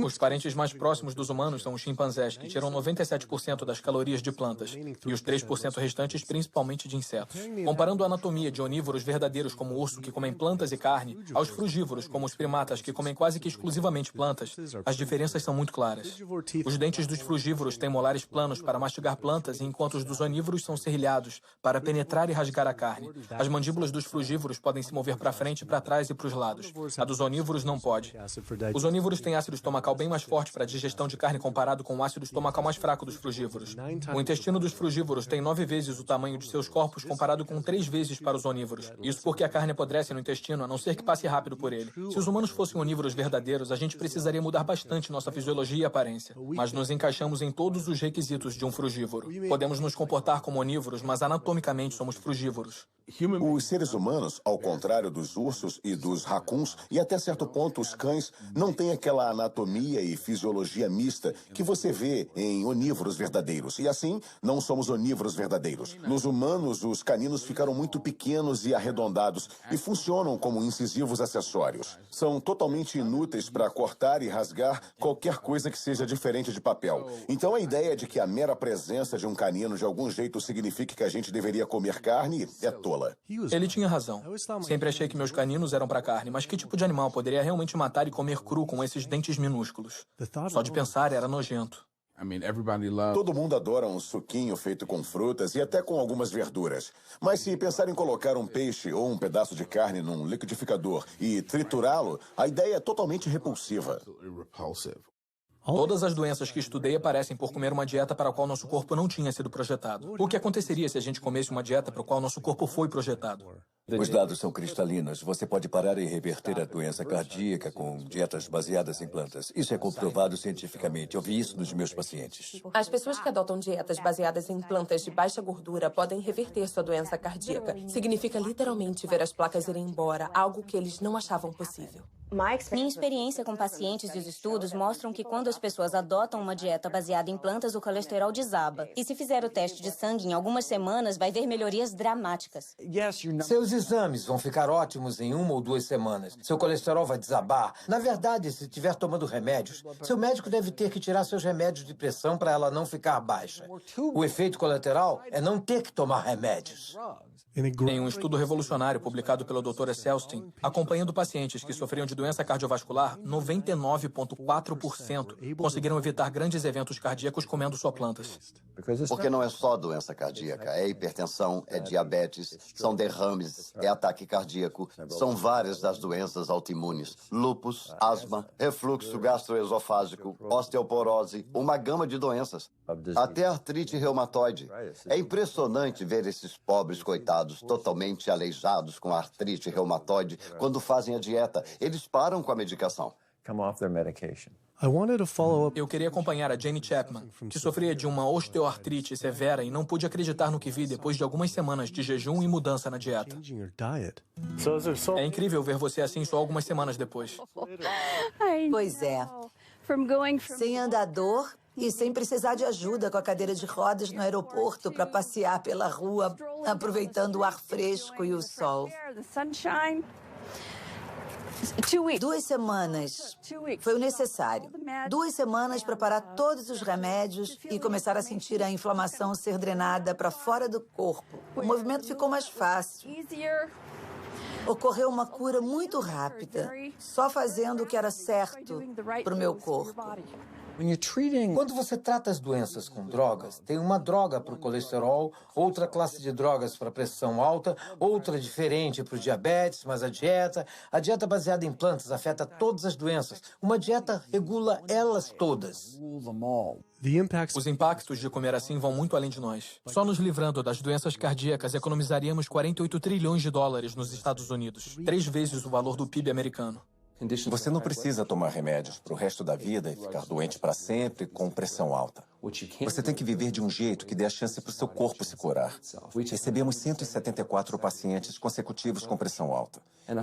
Os parentes mais próximos dos humanos são os chimpanzés, que tiram 97% das calorias de plantas, e os 3% restantes principalmente de insetos. Comparando a anatomia de onívoros verdadeiros como o urso, que comem plantas e carne, aos frugívoros, como os primatas, que comem quase que exclusivamente plantas, as diferenças são muito claras. Os dentes dos frugívoros têm molares planos para mastigar plantas, enquanto os dos onívoros são serrilhados para penetrar e rasgar a carne. As mandíbulas dos frugívoros podem se mover para frente, para trás e para os lados. A dos onívoros não pode. Os onívoros têm ácido estomacal bem mais forte para a digestão de carne comparado com o ácido estomacal mais fraco dos frugívoros. O intestino dos frugívoros tem 9 vezes o tamanho de seus corpos comparado com 3 vezes para os onívoros. Isso porque a carne apodrece no intestino, a não ser que passe rápido por ele. Se os humanos fossem onívoros verdadeiros, a gente precisaria mudar bastante nossa fisiologia e aparência. Mas nos encaixamos em todos os requisitos de um frugívoro. Podemos nos comportar como onívoros, mas anatomicamente somos frugívoros. Os seres humanos, ao contrário dos ursos e dos racuns, e até certo ponto os cães, não têm aquela anatomia e fisiologia mista que você vê em onívoros verdadeiros. E assim, não somos onívoros verdadeiros. Nos humanos, os caninos ficaram muito pequenos e arredondados e funcionam como incisivos acessórios. São totalmente inúteis para cortar e rasgar qualquer coisa que seja diferente de papel. Então a ideia de que a mera presença de um canino de algum jeito signifique que a gente deveria comer carne é tola. Ele tinha razão. Sempre achei que meus caninos eram para carne, mas que tipo de animal poderia realmente matar e comer cru com esses dentes minúsculos? Só de pensar era nojento. Todo mundo adora um suquinho feito com frutas e até com algumas verduras. Mas se pensar em colocar um peixe ou um pedaço de carne num liquidificador e triturá-lo, a ideia é totalmente repulsiva. Todas as doenças que estudei aparecem por comer uma dieta para a qual nosso corpo não tinha sido projetado. O que aconteceria se a gente comesse uma dieta para a qual nosso corpo foi projetado? Os dados são cristalinos. Você pode parar e reverter a doença cardíaca com dietas baseadas em plantas. Isso é comprovado cientificamente. Eu vi isso nos meus pacientes. As pessoas que adotam dietas baseadas em plantas de baixa gordura podem reverter sua doença cardíaca. Significa literalmente ver as placas irem embora, algo que eles não achavam possível. Minha experiência com pacientes e os estudos mostram que quando as pessoas adotam uma dieta baseada em plantas, o colesterol desaba. E se fizer o teste de sangue em algumas semanas, vai ver melhorias dramáticas. Seus exames vão ficar ótimos em 1 ou 2 semanas. Seu colesterol vai desabar. Na verdade, se estiver tomando remédios, seu médico deve ter que tirar seus remédios de pressão para ela não ficar baixa. O efeito colateral é não ter que tomar remédios. Em um estudo revolucionário publicado pelo Dr. Esselstyn, acompanhando pacientes que sofriam de doença cardiovascular, 99,4% conseguiram evitar grandes eventos cardíacos comendo só plantas. Porque não é só doença cardíaca, é hipertensão, é diabetes, são derrames, é ataque cardíaco, são várias das doenças autoimunes, lúpus, asma, refluxo gastroesofágico, osteoporose, uma gama de doenças, até artrite reumatoide. É impressionante ver esses pobres coitados totalmente aleijados com artrite reumatoide quando fazem a dieta. Eles param com a medicação. Eu queria acompanhar a Jane Chapman, que sofria de uma osteoartrite severa e não pude acreditar no que vi depois de algumas semanas de jejum e mudança na dieta. É incrível ver você assim só algumas semanas depois. Pois é. Sem andador e sem precisar de ajuda com a cadeira de rodas no aeroporto para passear pela rua, aproveitando o ar fresco e o sol. 2 semanas foi o necessário. 2 semanas para parar todos os remédios e começar a sentir a inflamação ser drenada para fora do corpo. O movimento ficou mais fácil. Ocorreu uma cura muito rápida, só fazendo o que era certo para o meu corpo. Quando você trata as doenças com drogas, tem uma droga para o colesterol, outra classe de drogas para a pressão alta, outra diferente para o diabetes, mas a dieta baseada em plantas afeta todas as doenças. Uma dieta regula elas todas. Os impactos de comer assim vão muito além de nós. Só nos livrando das doenças cardíacas economizaríamos 48 trilhões de dólares nos Estados Unidos, 3 vezes o valor do PIB americano. Você não precisa tomar remédios para o resto da vida e ficar doente para sempre com pressão alta. Você tem que viver de um jeito que dê a chance para o seu corpo se curar. Recebemos 174 pacientes consecutivos com pressão alta.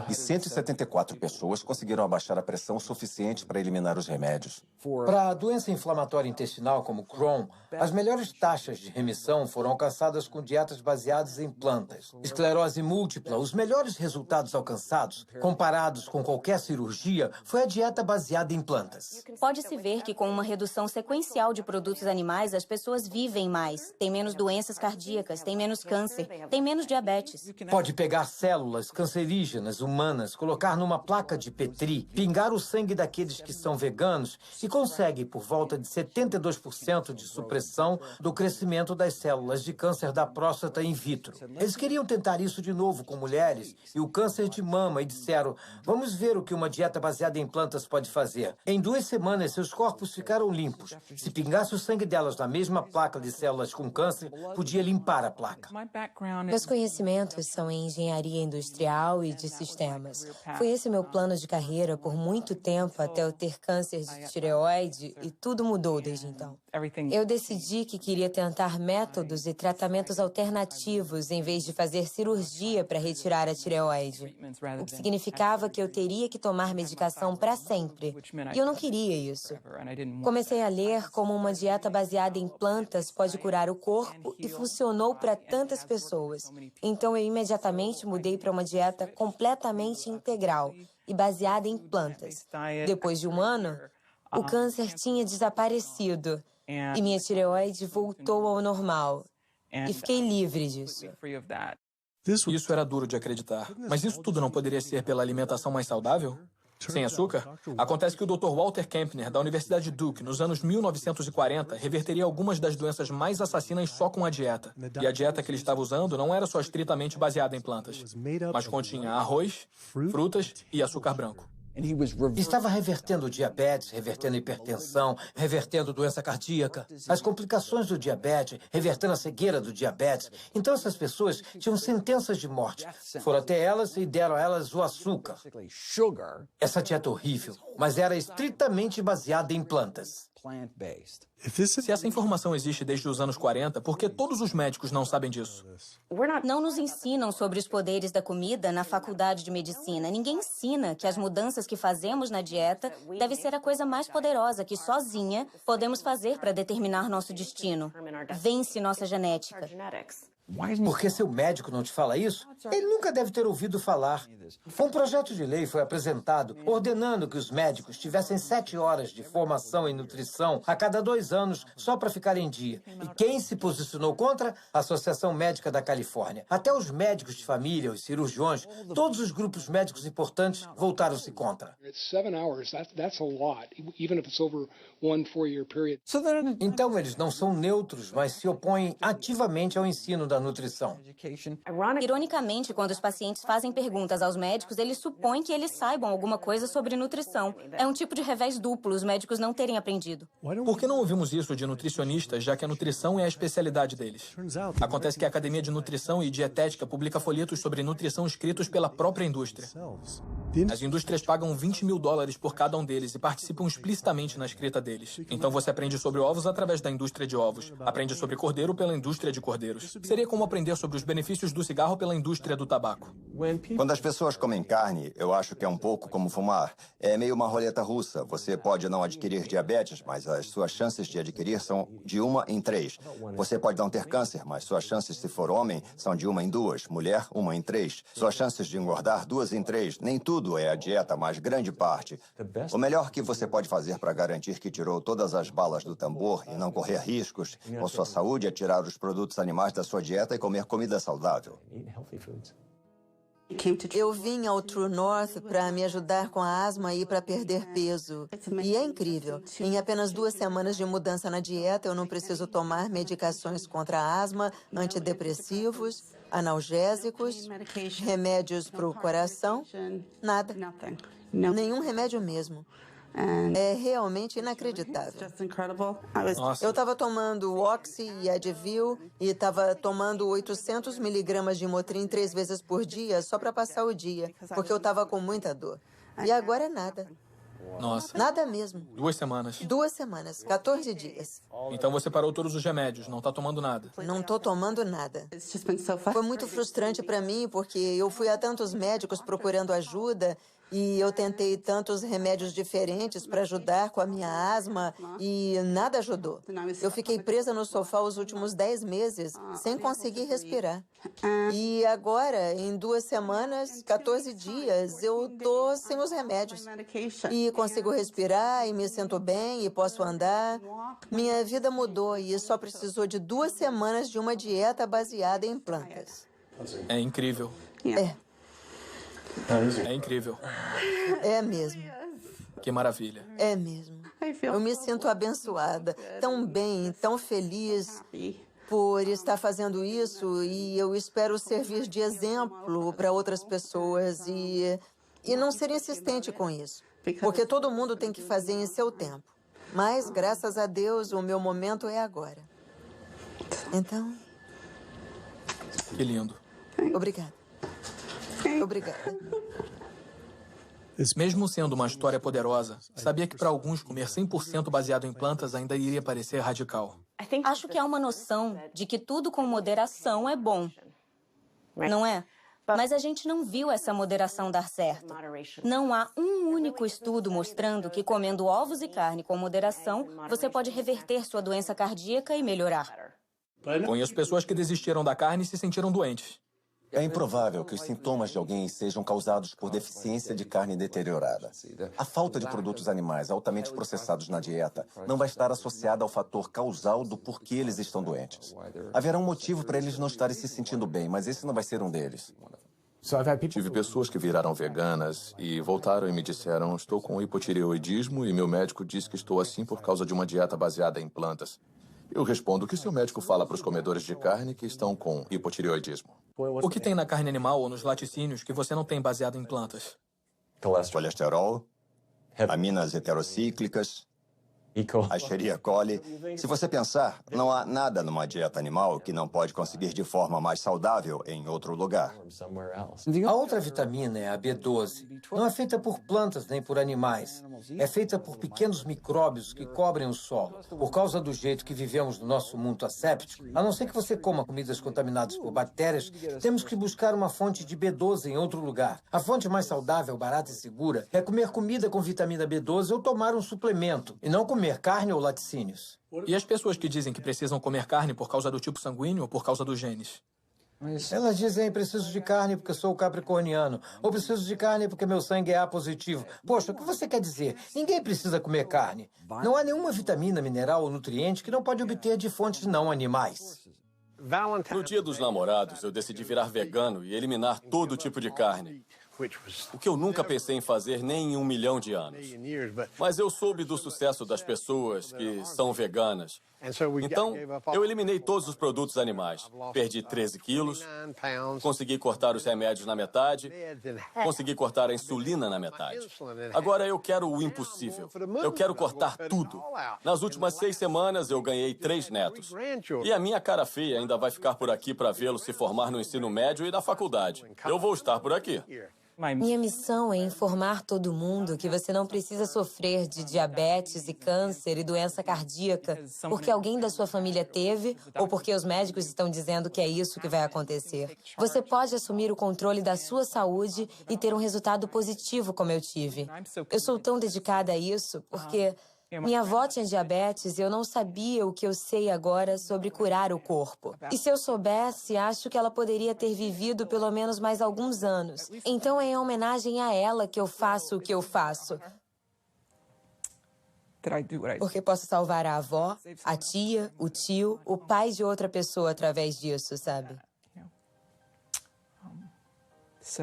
E 174 pessoas conseguiram abaixar a pressão suficiente para eliminar os remédios. Para a doença inflamatória intestinal como Crohn, as melhores taxas de remissão foram alcançadas com dietas baseadas em plantas. Esclerose múltipla, os melhores resultados alcançados, comparados com qualquer cirurgia, foi a dieta baseada em plantas. Pode-se ver que com uma redução sequencial de produtos animais, as pessoas vivem mais, têm menos doenças cardíacas, têm menos câncer, têm menos diabetes. Pode pegar células cancerígenas humanas, colocar numa placa de Petri, pingar o sangue daqueles que são veganos e consegue por volta de 72% de supressão do crescimento das células de câncer da próstata in vitro. Eles queriam tentar isso de novo com mulheres e o câncer de mama e disseram, vamos ver o que uma dieta baseada em plantas pode fazer. Em 2 semanas, seus corpos ficaram limpos. Se pingasse o sangue delas na mesma placa de células com câncer, podia limpar a placa. Meus conhecimentos são em engenharia industrial e de sistemas. Foi esse meu plano de carreira por muito tempo até eu ter câncer de tireoide e tudo mudou desde então. Eu decidi que queria tentar métodos e tratamentos alternativos em vez de fazer cirurgia para retirar a tireoide, o que significava que eu teria que tomar medicação para sempre. E eu não queria isso. Comecei a ler como uma dieta baseada em plantas pode curar o corpo e funcionou para tantas pessoas. Então eu imediatamente mudei para uma dieta completamente integral e baseada em plantas. Depois de 1 ano, o câncer tinha desaparecido e minha tireoide voltou ao normal. E fiquei livre disso. Isso era duro de acreditar. Mas isso tudo não poderia ser pela alimentação mais saudável? Sem açúcar? Acontece que o Dr. Walter Kempner, da Universidade Duke, nos anos 1940, reverteria algumas das doenças mais assassinas só com a dieta. E a dieta que ele estava usando não era só estritamente baseada em plantas, mas continha arroz, frutas e açúcar branco. Estava revertendo diabetes, revertendo hipertensão, revertendo doença cardíaca, as complicações do diabetes, revertendo a cegueira do diabetes. Então essas pessoas tinham sentenças de morte. Foram até elas e deram a elas o açúcar. Essa dieta horrível, mas era estritamente baseada em plantas. Se essa informação existe desde os anos 40, por que todos os médicos não sabem disso? Não nos ensinam sobre os poderes da comida na faculdade de medicina. Ninguém ensina que as mudanças que fazemos na dieta deve ser a coisa mais poderosa que sozinha podemos fazer para determinar nosso destino. Vence nossa genética. Porque seu médico não te fala isso? Ele nunca deve ter ouvido falar. Um projeto de lei foi apresentado ordenando que os médicos tivessem 7 horas de formação em nutrição a cada 2 anos só para ficar em dia. E quem se posicionou contra? A Associação Médica da Califórnia. Até os médicos de família, os cirurgiões, todos os grupos médicos importantes voltaram-se contra. Então eles não são neutros, mas se opõem ativamente ao ensino da nutrição. Ironicamente, quando os pacientes fazem perguntas aos médicos, eles supõem que eles saibam alguma coisa sobre nutrição. É um tipo de revés duplo, os médicos não terem aprendido. Por que não ouvimos isso de nutricionistas, já que a nutrição é a especialidade deles? Acontece que a Academia de Nutrição e Dietética publica folhetos sobre nutrição escritos pela própria indústria. As indústrias pagam $20 mil por cada um deles e participam explicitamente na escrita deles. Então você aprende sobre ovos através da indústria de ovos, aprende sobre cordeiro pela indústria de cordeiros. Seria como aprender sobre os benefícios do cigarro pela indústria do tabaco. Quando as pessoas comem carne, eu acho que é um pouco como fumar. É meio uma roleta russa. Você pode não adquirir diabetes, mas as suas chances de adquirir são de 1 em 3. Você pode não ter câncer, mas suas chances, se for homem, são de 1 em 2. Mulher, 1 em 3. Suas chances de engordar, 2 em 3. Nem tudo é a dieta, mas grande parte. O melhor que você pode fazer para garantir que tirou todas as balas do tambor e não correr riscos com sua saúde é tirar os produtos animais da sua dieta e comer comida saudável. Eu vim ao True North para me ajudar com a asma e para perder peso. E é incrível. Em apenas 2 semanas de mudança na dieta, eu não preciso tomar medicações contra a asma, antidepressivos, analgésicos, remédios para o coração, nada. Nenhum remédio mesmo. É realmente inacreditável. Eu estava tomando Oxy e Advil e estava tomando 800 miligramas de Motrin 3 vezes por dia só para passar o dia, porque eu estava com muita dor. E agora é nada. Nossa. Nada mesmo. 2 semanas. 2 semanas, 14 dias. Então você parou todos os remédios, não tá tomando nada. Não tô tomando nada. Foi muito frustrante para mim, porque eu fui a tantos médicos procurando ajuda e eu tentei tantos remédios diferentes para ajudar com a minha asma e nada ajudou. Eu fiquei presa no sofá os últimos 10 meses, sem conseguir respirar. E agora, em 2 semanas, 14 dias, eu tô sem os remédios. E consigo respirar, e me sinto bem, e posso andar. Minha vida mudou e só precisou de 2 semanas de uma dieta baseada em plantas. É incrível. É. É incrível. É mesmo. Que maravilha. É mesmo. Eu me sinto abençoada, tão bem, tão feliz por estar fazendo isso e eu espero servir de exemplo para outras pessoas e não ser insistente com isso, porque todo mundo tem que fazer em seu tempo. Mas, graças a Deus, o meu momento é agora. Então... Que lindo. Obrigada. Obrigada. Mesmo sendo uma história poderosa, sabia que para alguns comer 100% baseado em plantas ainda iria parecer radical. Acho que há uma noção de que tudo com moderação é bom, não é? Mas a gente não viu essa moderação dar certo. Não há um único estudo mostrando que comendo ovos e carne com moderação, você pode reverter sua doença cardíaca e melhorar. Conheço pessoas que desistiram da carne e se sentiram doentes. É improvável que os sintomas de alguém sejam causados por deficiência de carne deteriorada. A falta de produtos animais altamente processados na dieta não vai estar associada ao fator causal do porquê eles estão doentes. Haverá um motivo para eles não estarem se sentindo bem, mas esse não vai ser um deles. Tive pessoas que viraram veganas e voltaram e me disseram: estou com hipotireoidismo e meu médico disse que estou assim por causa de uma dieta baseada em plantas. Eu respondo: o que seu médico fala para os comedores de carne que estão com hipotireoidismo? O que tem na carne animal ou nos laticínios que você não tem baseado em plantas? Colesterol, aminas heterocíclicas, a Escherichia coli. Se você pensar, não há nada numa dieta animal que não pode conseguir de forma mais saudável em outro lugar. A outra vitamina é a B12. Não é feita por plantas nem por animais. É feita por pequenos micróbios que cobrem o solo. Por causa do jeito que vivemos no nosso mundo asséptico, a não ser que você coma comidas contaminadas por bactérias, temos que buscar uma fonte de B12 em outro lugar. A fonte mais saudável, barata e segura é comer comida com vitamina B12 ou tomar um suplemento, e não comer carne ou laticínios. E as pessoas que dizem que precisam comer carne por causa do tipo sanguíneo ou por causa dos genes? Elas dizem: preciso de carne porque sou capricorniano, ou preciso de carne porque meu sangue é A positivo. Poxa, o que você quer dizer? Ninguém precisa comer carne. Não há nenhuma vitamina, mineral ou nutriente que não pode obter de fontes não animais. No Dia dos Namorados, eu decidi virar vegano e eliminar todo tipo de carne. O que eu nunca pensei em fazer nem em 1 milhão de anos. Mas eu soube do sucesso das pessoas que são veganas. Então, eu eliminei todos os produtos animais. Perdi 13 quilos, consegui cortar os remédios na metade, consegui cortar a insulina na metade. Agora eu quero o impossível. Eu quero cortar tudo. Nas últimas 6 semanas, eu ganhei 3 netos. E a minha cara feia ainda vai ficar por aqui para vê-lo se formar no ensino médio e na faculdade. Eu vou estar por aqui. Minha missão é informar todo mundo que você não precisa sofrer de diabetes e câncer e doença cardíaca porque alguém da sua família teve ou porque os médicos estão dizendo que é isso que vai acontecer. Você pode assumir o controle da sua saúde e ter um resultado positivo como eu tive. Eu sou tão dedicada a isso porque minha avó tinha diabetes e eu não sabia o que eu sei agora sobre curar o corpo. E se eu soubesse, acho que ela poderia ter vivido pelo menos mais alguns anos. Então é em homenagem a ela que eu faço o que eu faço. Porque posso salvar a avó, a tia, o tio, o pai de outra pessoa através disso, sabe?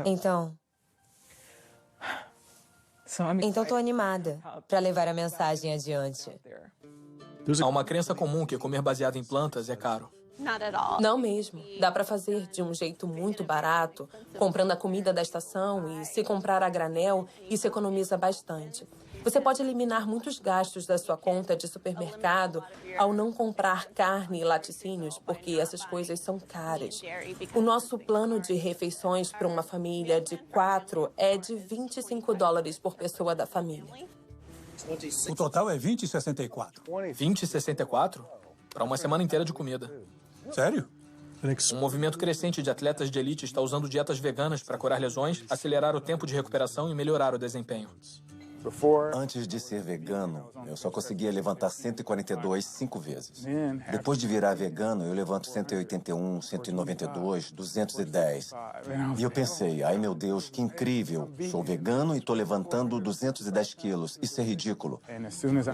Então, estou animada para levar a mensagem adiante. Há uma crença comum que comer baseado em plantas é caro. Não mesmo. Dá para fazer de um jeito muito barato, comprando a comida da estação e se comprar a granel, isso economiza bastante. Você pode eliminar muitos gastos da sua conta de supermercado ao não comprar carne e laticínios, porque essas coisas são caras. O nosso plano de refeições para uma família de 4 é de $25 por pessoa da família. O total é 20,64. 20,64? Para uma semana inteira de comida. Sério? Um movimento crescente de atletas de elite está usando dietas veganas para curar lesões, acelerar o tempo de recuperação e melhorar o desempenho. Antes de ser vegano, eu só conseguia levantar 142 5 vezes. Depois de virar vegano, eu levanto 181, 192, 210. E eu pensei, ai meu Deus, que incrível. Sou vegano e estou levantando 210 quilos. Isso é ridículo.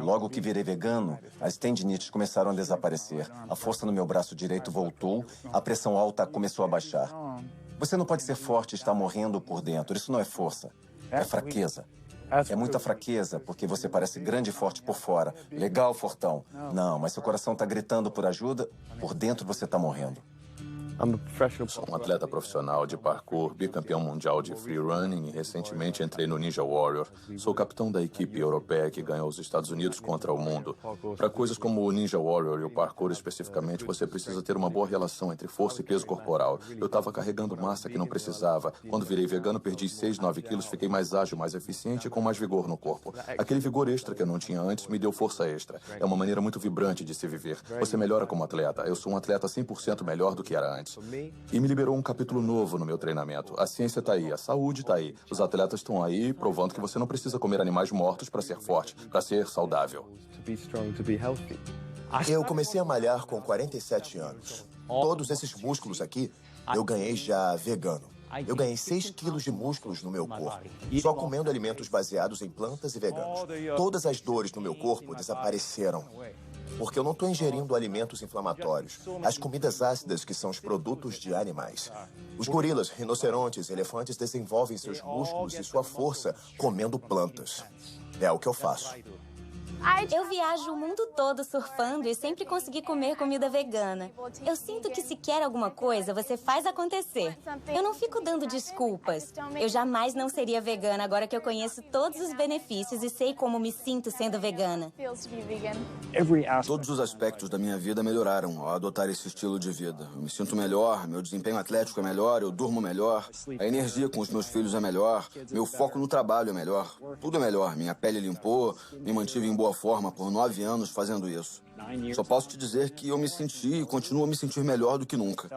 Logo que virei vegano, as tendinites começaram a desaparecer. A força no meu braço direito voltou, a pressão alta começou a baixar. Você não pode ser forte e estar morrendo por dentro. Isso não é força, é fraqueza. É muita fraqueza, porque você parece grande e forte por fora. Legal, fortão. Não, mas seu coração está gritando por ajuda, por dentro você está morrendo. Sou um atleta profissional de parkour, bicampeão mundial de free running e recentemente entrei no Ninja Warrior. Sou capitão da equipe europeia que ganhou os Estados Unidos contra o mundo. Para coisas como o Ninja Warrior e o parkour especificamente, você precisa ter uma boa relação entre força e peso corporal. Eu estava carregando massa que não precisava. Quando virei vegano, perdi 6, 9 quilos, fiquei mais ágil, mais eficiente e com mais vigor no corpo. Aquele vigor extra que eu não tinha antes me deu força extra. É uma maneira muito vibrante de se viver. Você melhora como atleta. Eu sou um atleta 100% melhor do que era antes. E me liberou um capítulo novo no meu treinamento. A ciência está aí, a saúde está aí. Os atletas estão aí provando que você não precisa comer animais mortos para ser forte, para ser saudável. Eu comecei a malhar com 47 anos. Todos esses músculos aqui, eu ganhei já vegano. Eu ganhei 6 quilos de músculos no meu corpo, só comendo alimentos baseados em plantas e veganos. Todas as dores no meu corpo desapareceram. Porque eu não estou ingerindo alimentos inflamatórios. As comidas ácidas que são os produtos de animais. Os gorilas, rinocerontes, elefantes desenvolvem seus músculos e sua força comendo plantas. É o que eu faço. Eu viajo o mundo todo surfando e sempre consegui comer comida vegana. Eu sinto que se quer alguma coisa, você faz acontecer. Eu não fico dando desculpas. Eu jamais não seria vegana agora que eu conheço todos os benefícios e sei como me sinto sendo vegana. Todos os aspectos da minha vida melhoraram ao adotar esse estilo de vida. Eu me sinto melhor, meu desempenho atlético é melhor, eu durmo melhor, a energia com os meus filhos é melhor, meu foco no trabalho é melhor. Tudo é melhor. Minha pele limpou, me mantive em boa forma por 9 anos fazendo isso. Só posso te dizer que eu me senti e continuo a me sentir melhor do que nunca.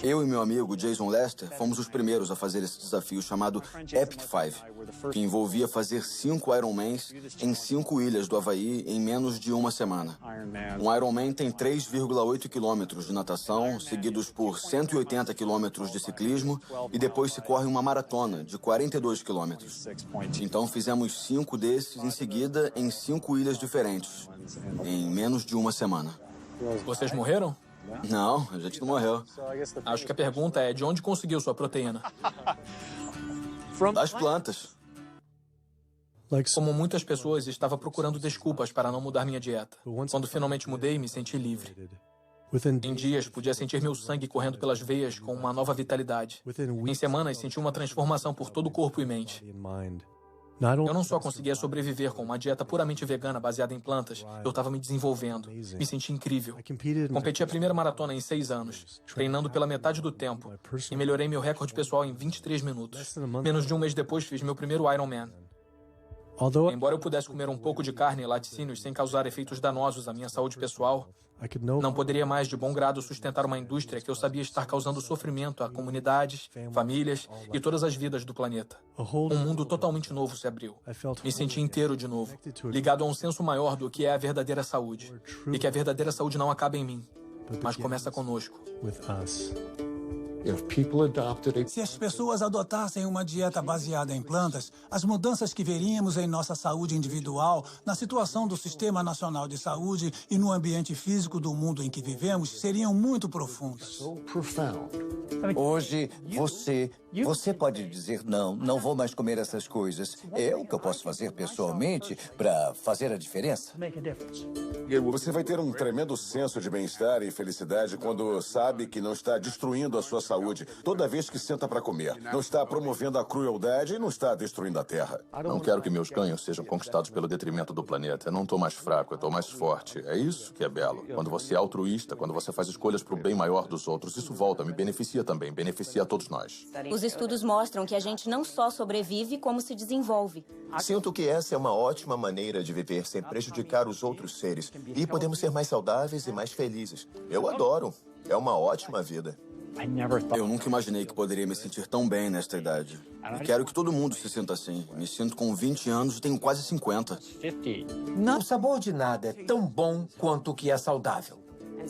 Eu e meu amigo Jason Lester fomos os primeiros a fazer esse desafio chamado Epic 5, que envolvia fazer 5 Ironmans em 5 ilhas do Havaí em menos de uma semana. Um Ironman tem 3,8 quilômetros de natação, seguidos por 180 quilômetros de ciclismo, e depois se corre uma maratona de 42 quilômetros. Então fizemos 5 desses em seguida em 5 ilhas diferentes, em menos de uma semana. Vocês morreram? Não, a gente não morreu. Acho que a pergunta é de onde conseguiu sua proteína? Das plantas. Como muitas pessoas, estava procurando desculpas para não mudar minha dieta. Quando finalmente mudei, me senti livre. Em dias, podia sentir meu sangue correndo pelas veias com uma nova vitalidade. Em semanas, senti uma transformação por todo o corpo e mente. Eu não só conseguia sobreviver com uma dieta puramente vegana baseada em plantas, eu estava me desenvolvendo. Me senti incrível. Competi a primeira maratona em 6 anos, treinando pela metade do tempo, e melhorei meu recorde pessoal em 23 minutos. Menos de um mês depois, fiz meu primeiro Ironman. Embora eu pudesse comer um pouco de carne e laticínios sem causar efeitos danosos à minha saúde pessoal, não poderia mais de bom grado sustentar uma indústria que eu sabia estar causando sofrimento a comunidades, famílias e todas as vidas do planeta. Um mundo totalmente novo se abriu. Me senti inteiro de novo, ligado a um senso maior do que é a verdadeira saúde. E que a verdadeira saúde não acaba em mim, mas começa conosco. Se as pessoas adotassem uma dieta baseada em plantas, as mudanças que veríamos em nossa saúde individual, na situação do Sistema Nacional de Saúde e no ambiente físico do mundo em que vivemos seriam muito profundas. Hoje, você pode dizer não vou mais comer essas coisas. É o que eu posso fazer pessoalmente para fazer a diferença. Você vai ter um tremendo senso de bem-estar e felicidade quando sabe que não está destruindo a sua saúde saúde toda vez que senta para comer. Não está promovendo a crueldade e não está destruindo a Terra. Não quero que meus ganhos sejam conquistados pelo detrimento do planeta. Eu não estou mais fraco, eu estou mais forte. É isso que é belo. Quando você é altruísta, quando você faz escolhas para o bem maior dos outros, isso volta, me beneficia também, beneficia a todos nós. Os estudos mostram que a gente não só sobrevive, como se desenvolve. Sinto que essa é uma ótima maneira de viver sem prejudicar os outros seres. E podemos ser mais saudáveis e mais felizes. Eu adoro. É uma ótima vida. Eu nunca imaginei que poderia me sentir tão bem nesta idade. E quero que todo mundo se sinta assim. Me sinto com 20 anos e tenho quase 50. O sabor de nada é tão bom quanto o que é saudável.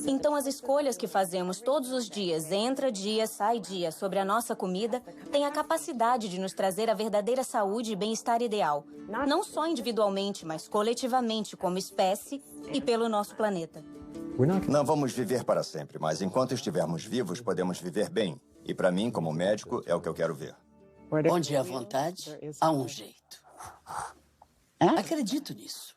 Então, as escolhas que fazemos todos os dias, entra dia, sai dia, sobre a nossa comida, têm a capacidade de nos trazer a verdadeira saúde e bem-estar ideal. Não só individualmente, mas coletivamente, como espécie e pelo nosso planeta. Não vamos viver para sempre, mas enquanto estivermos vivos, podemos viver bem. E para mim, como médico, é o que eu quero ver. Onde há vontade, há um jeito. Acredito nisso.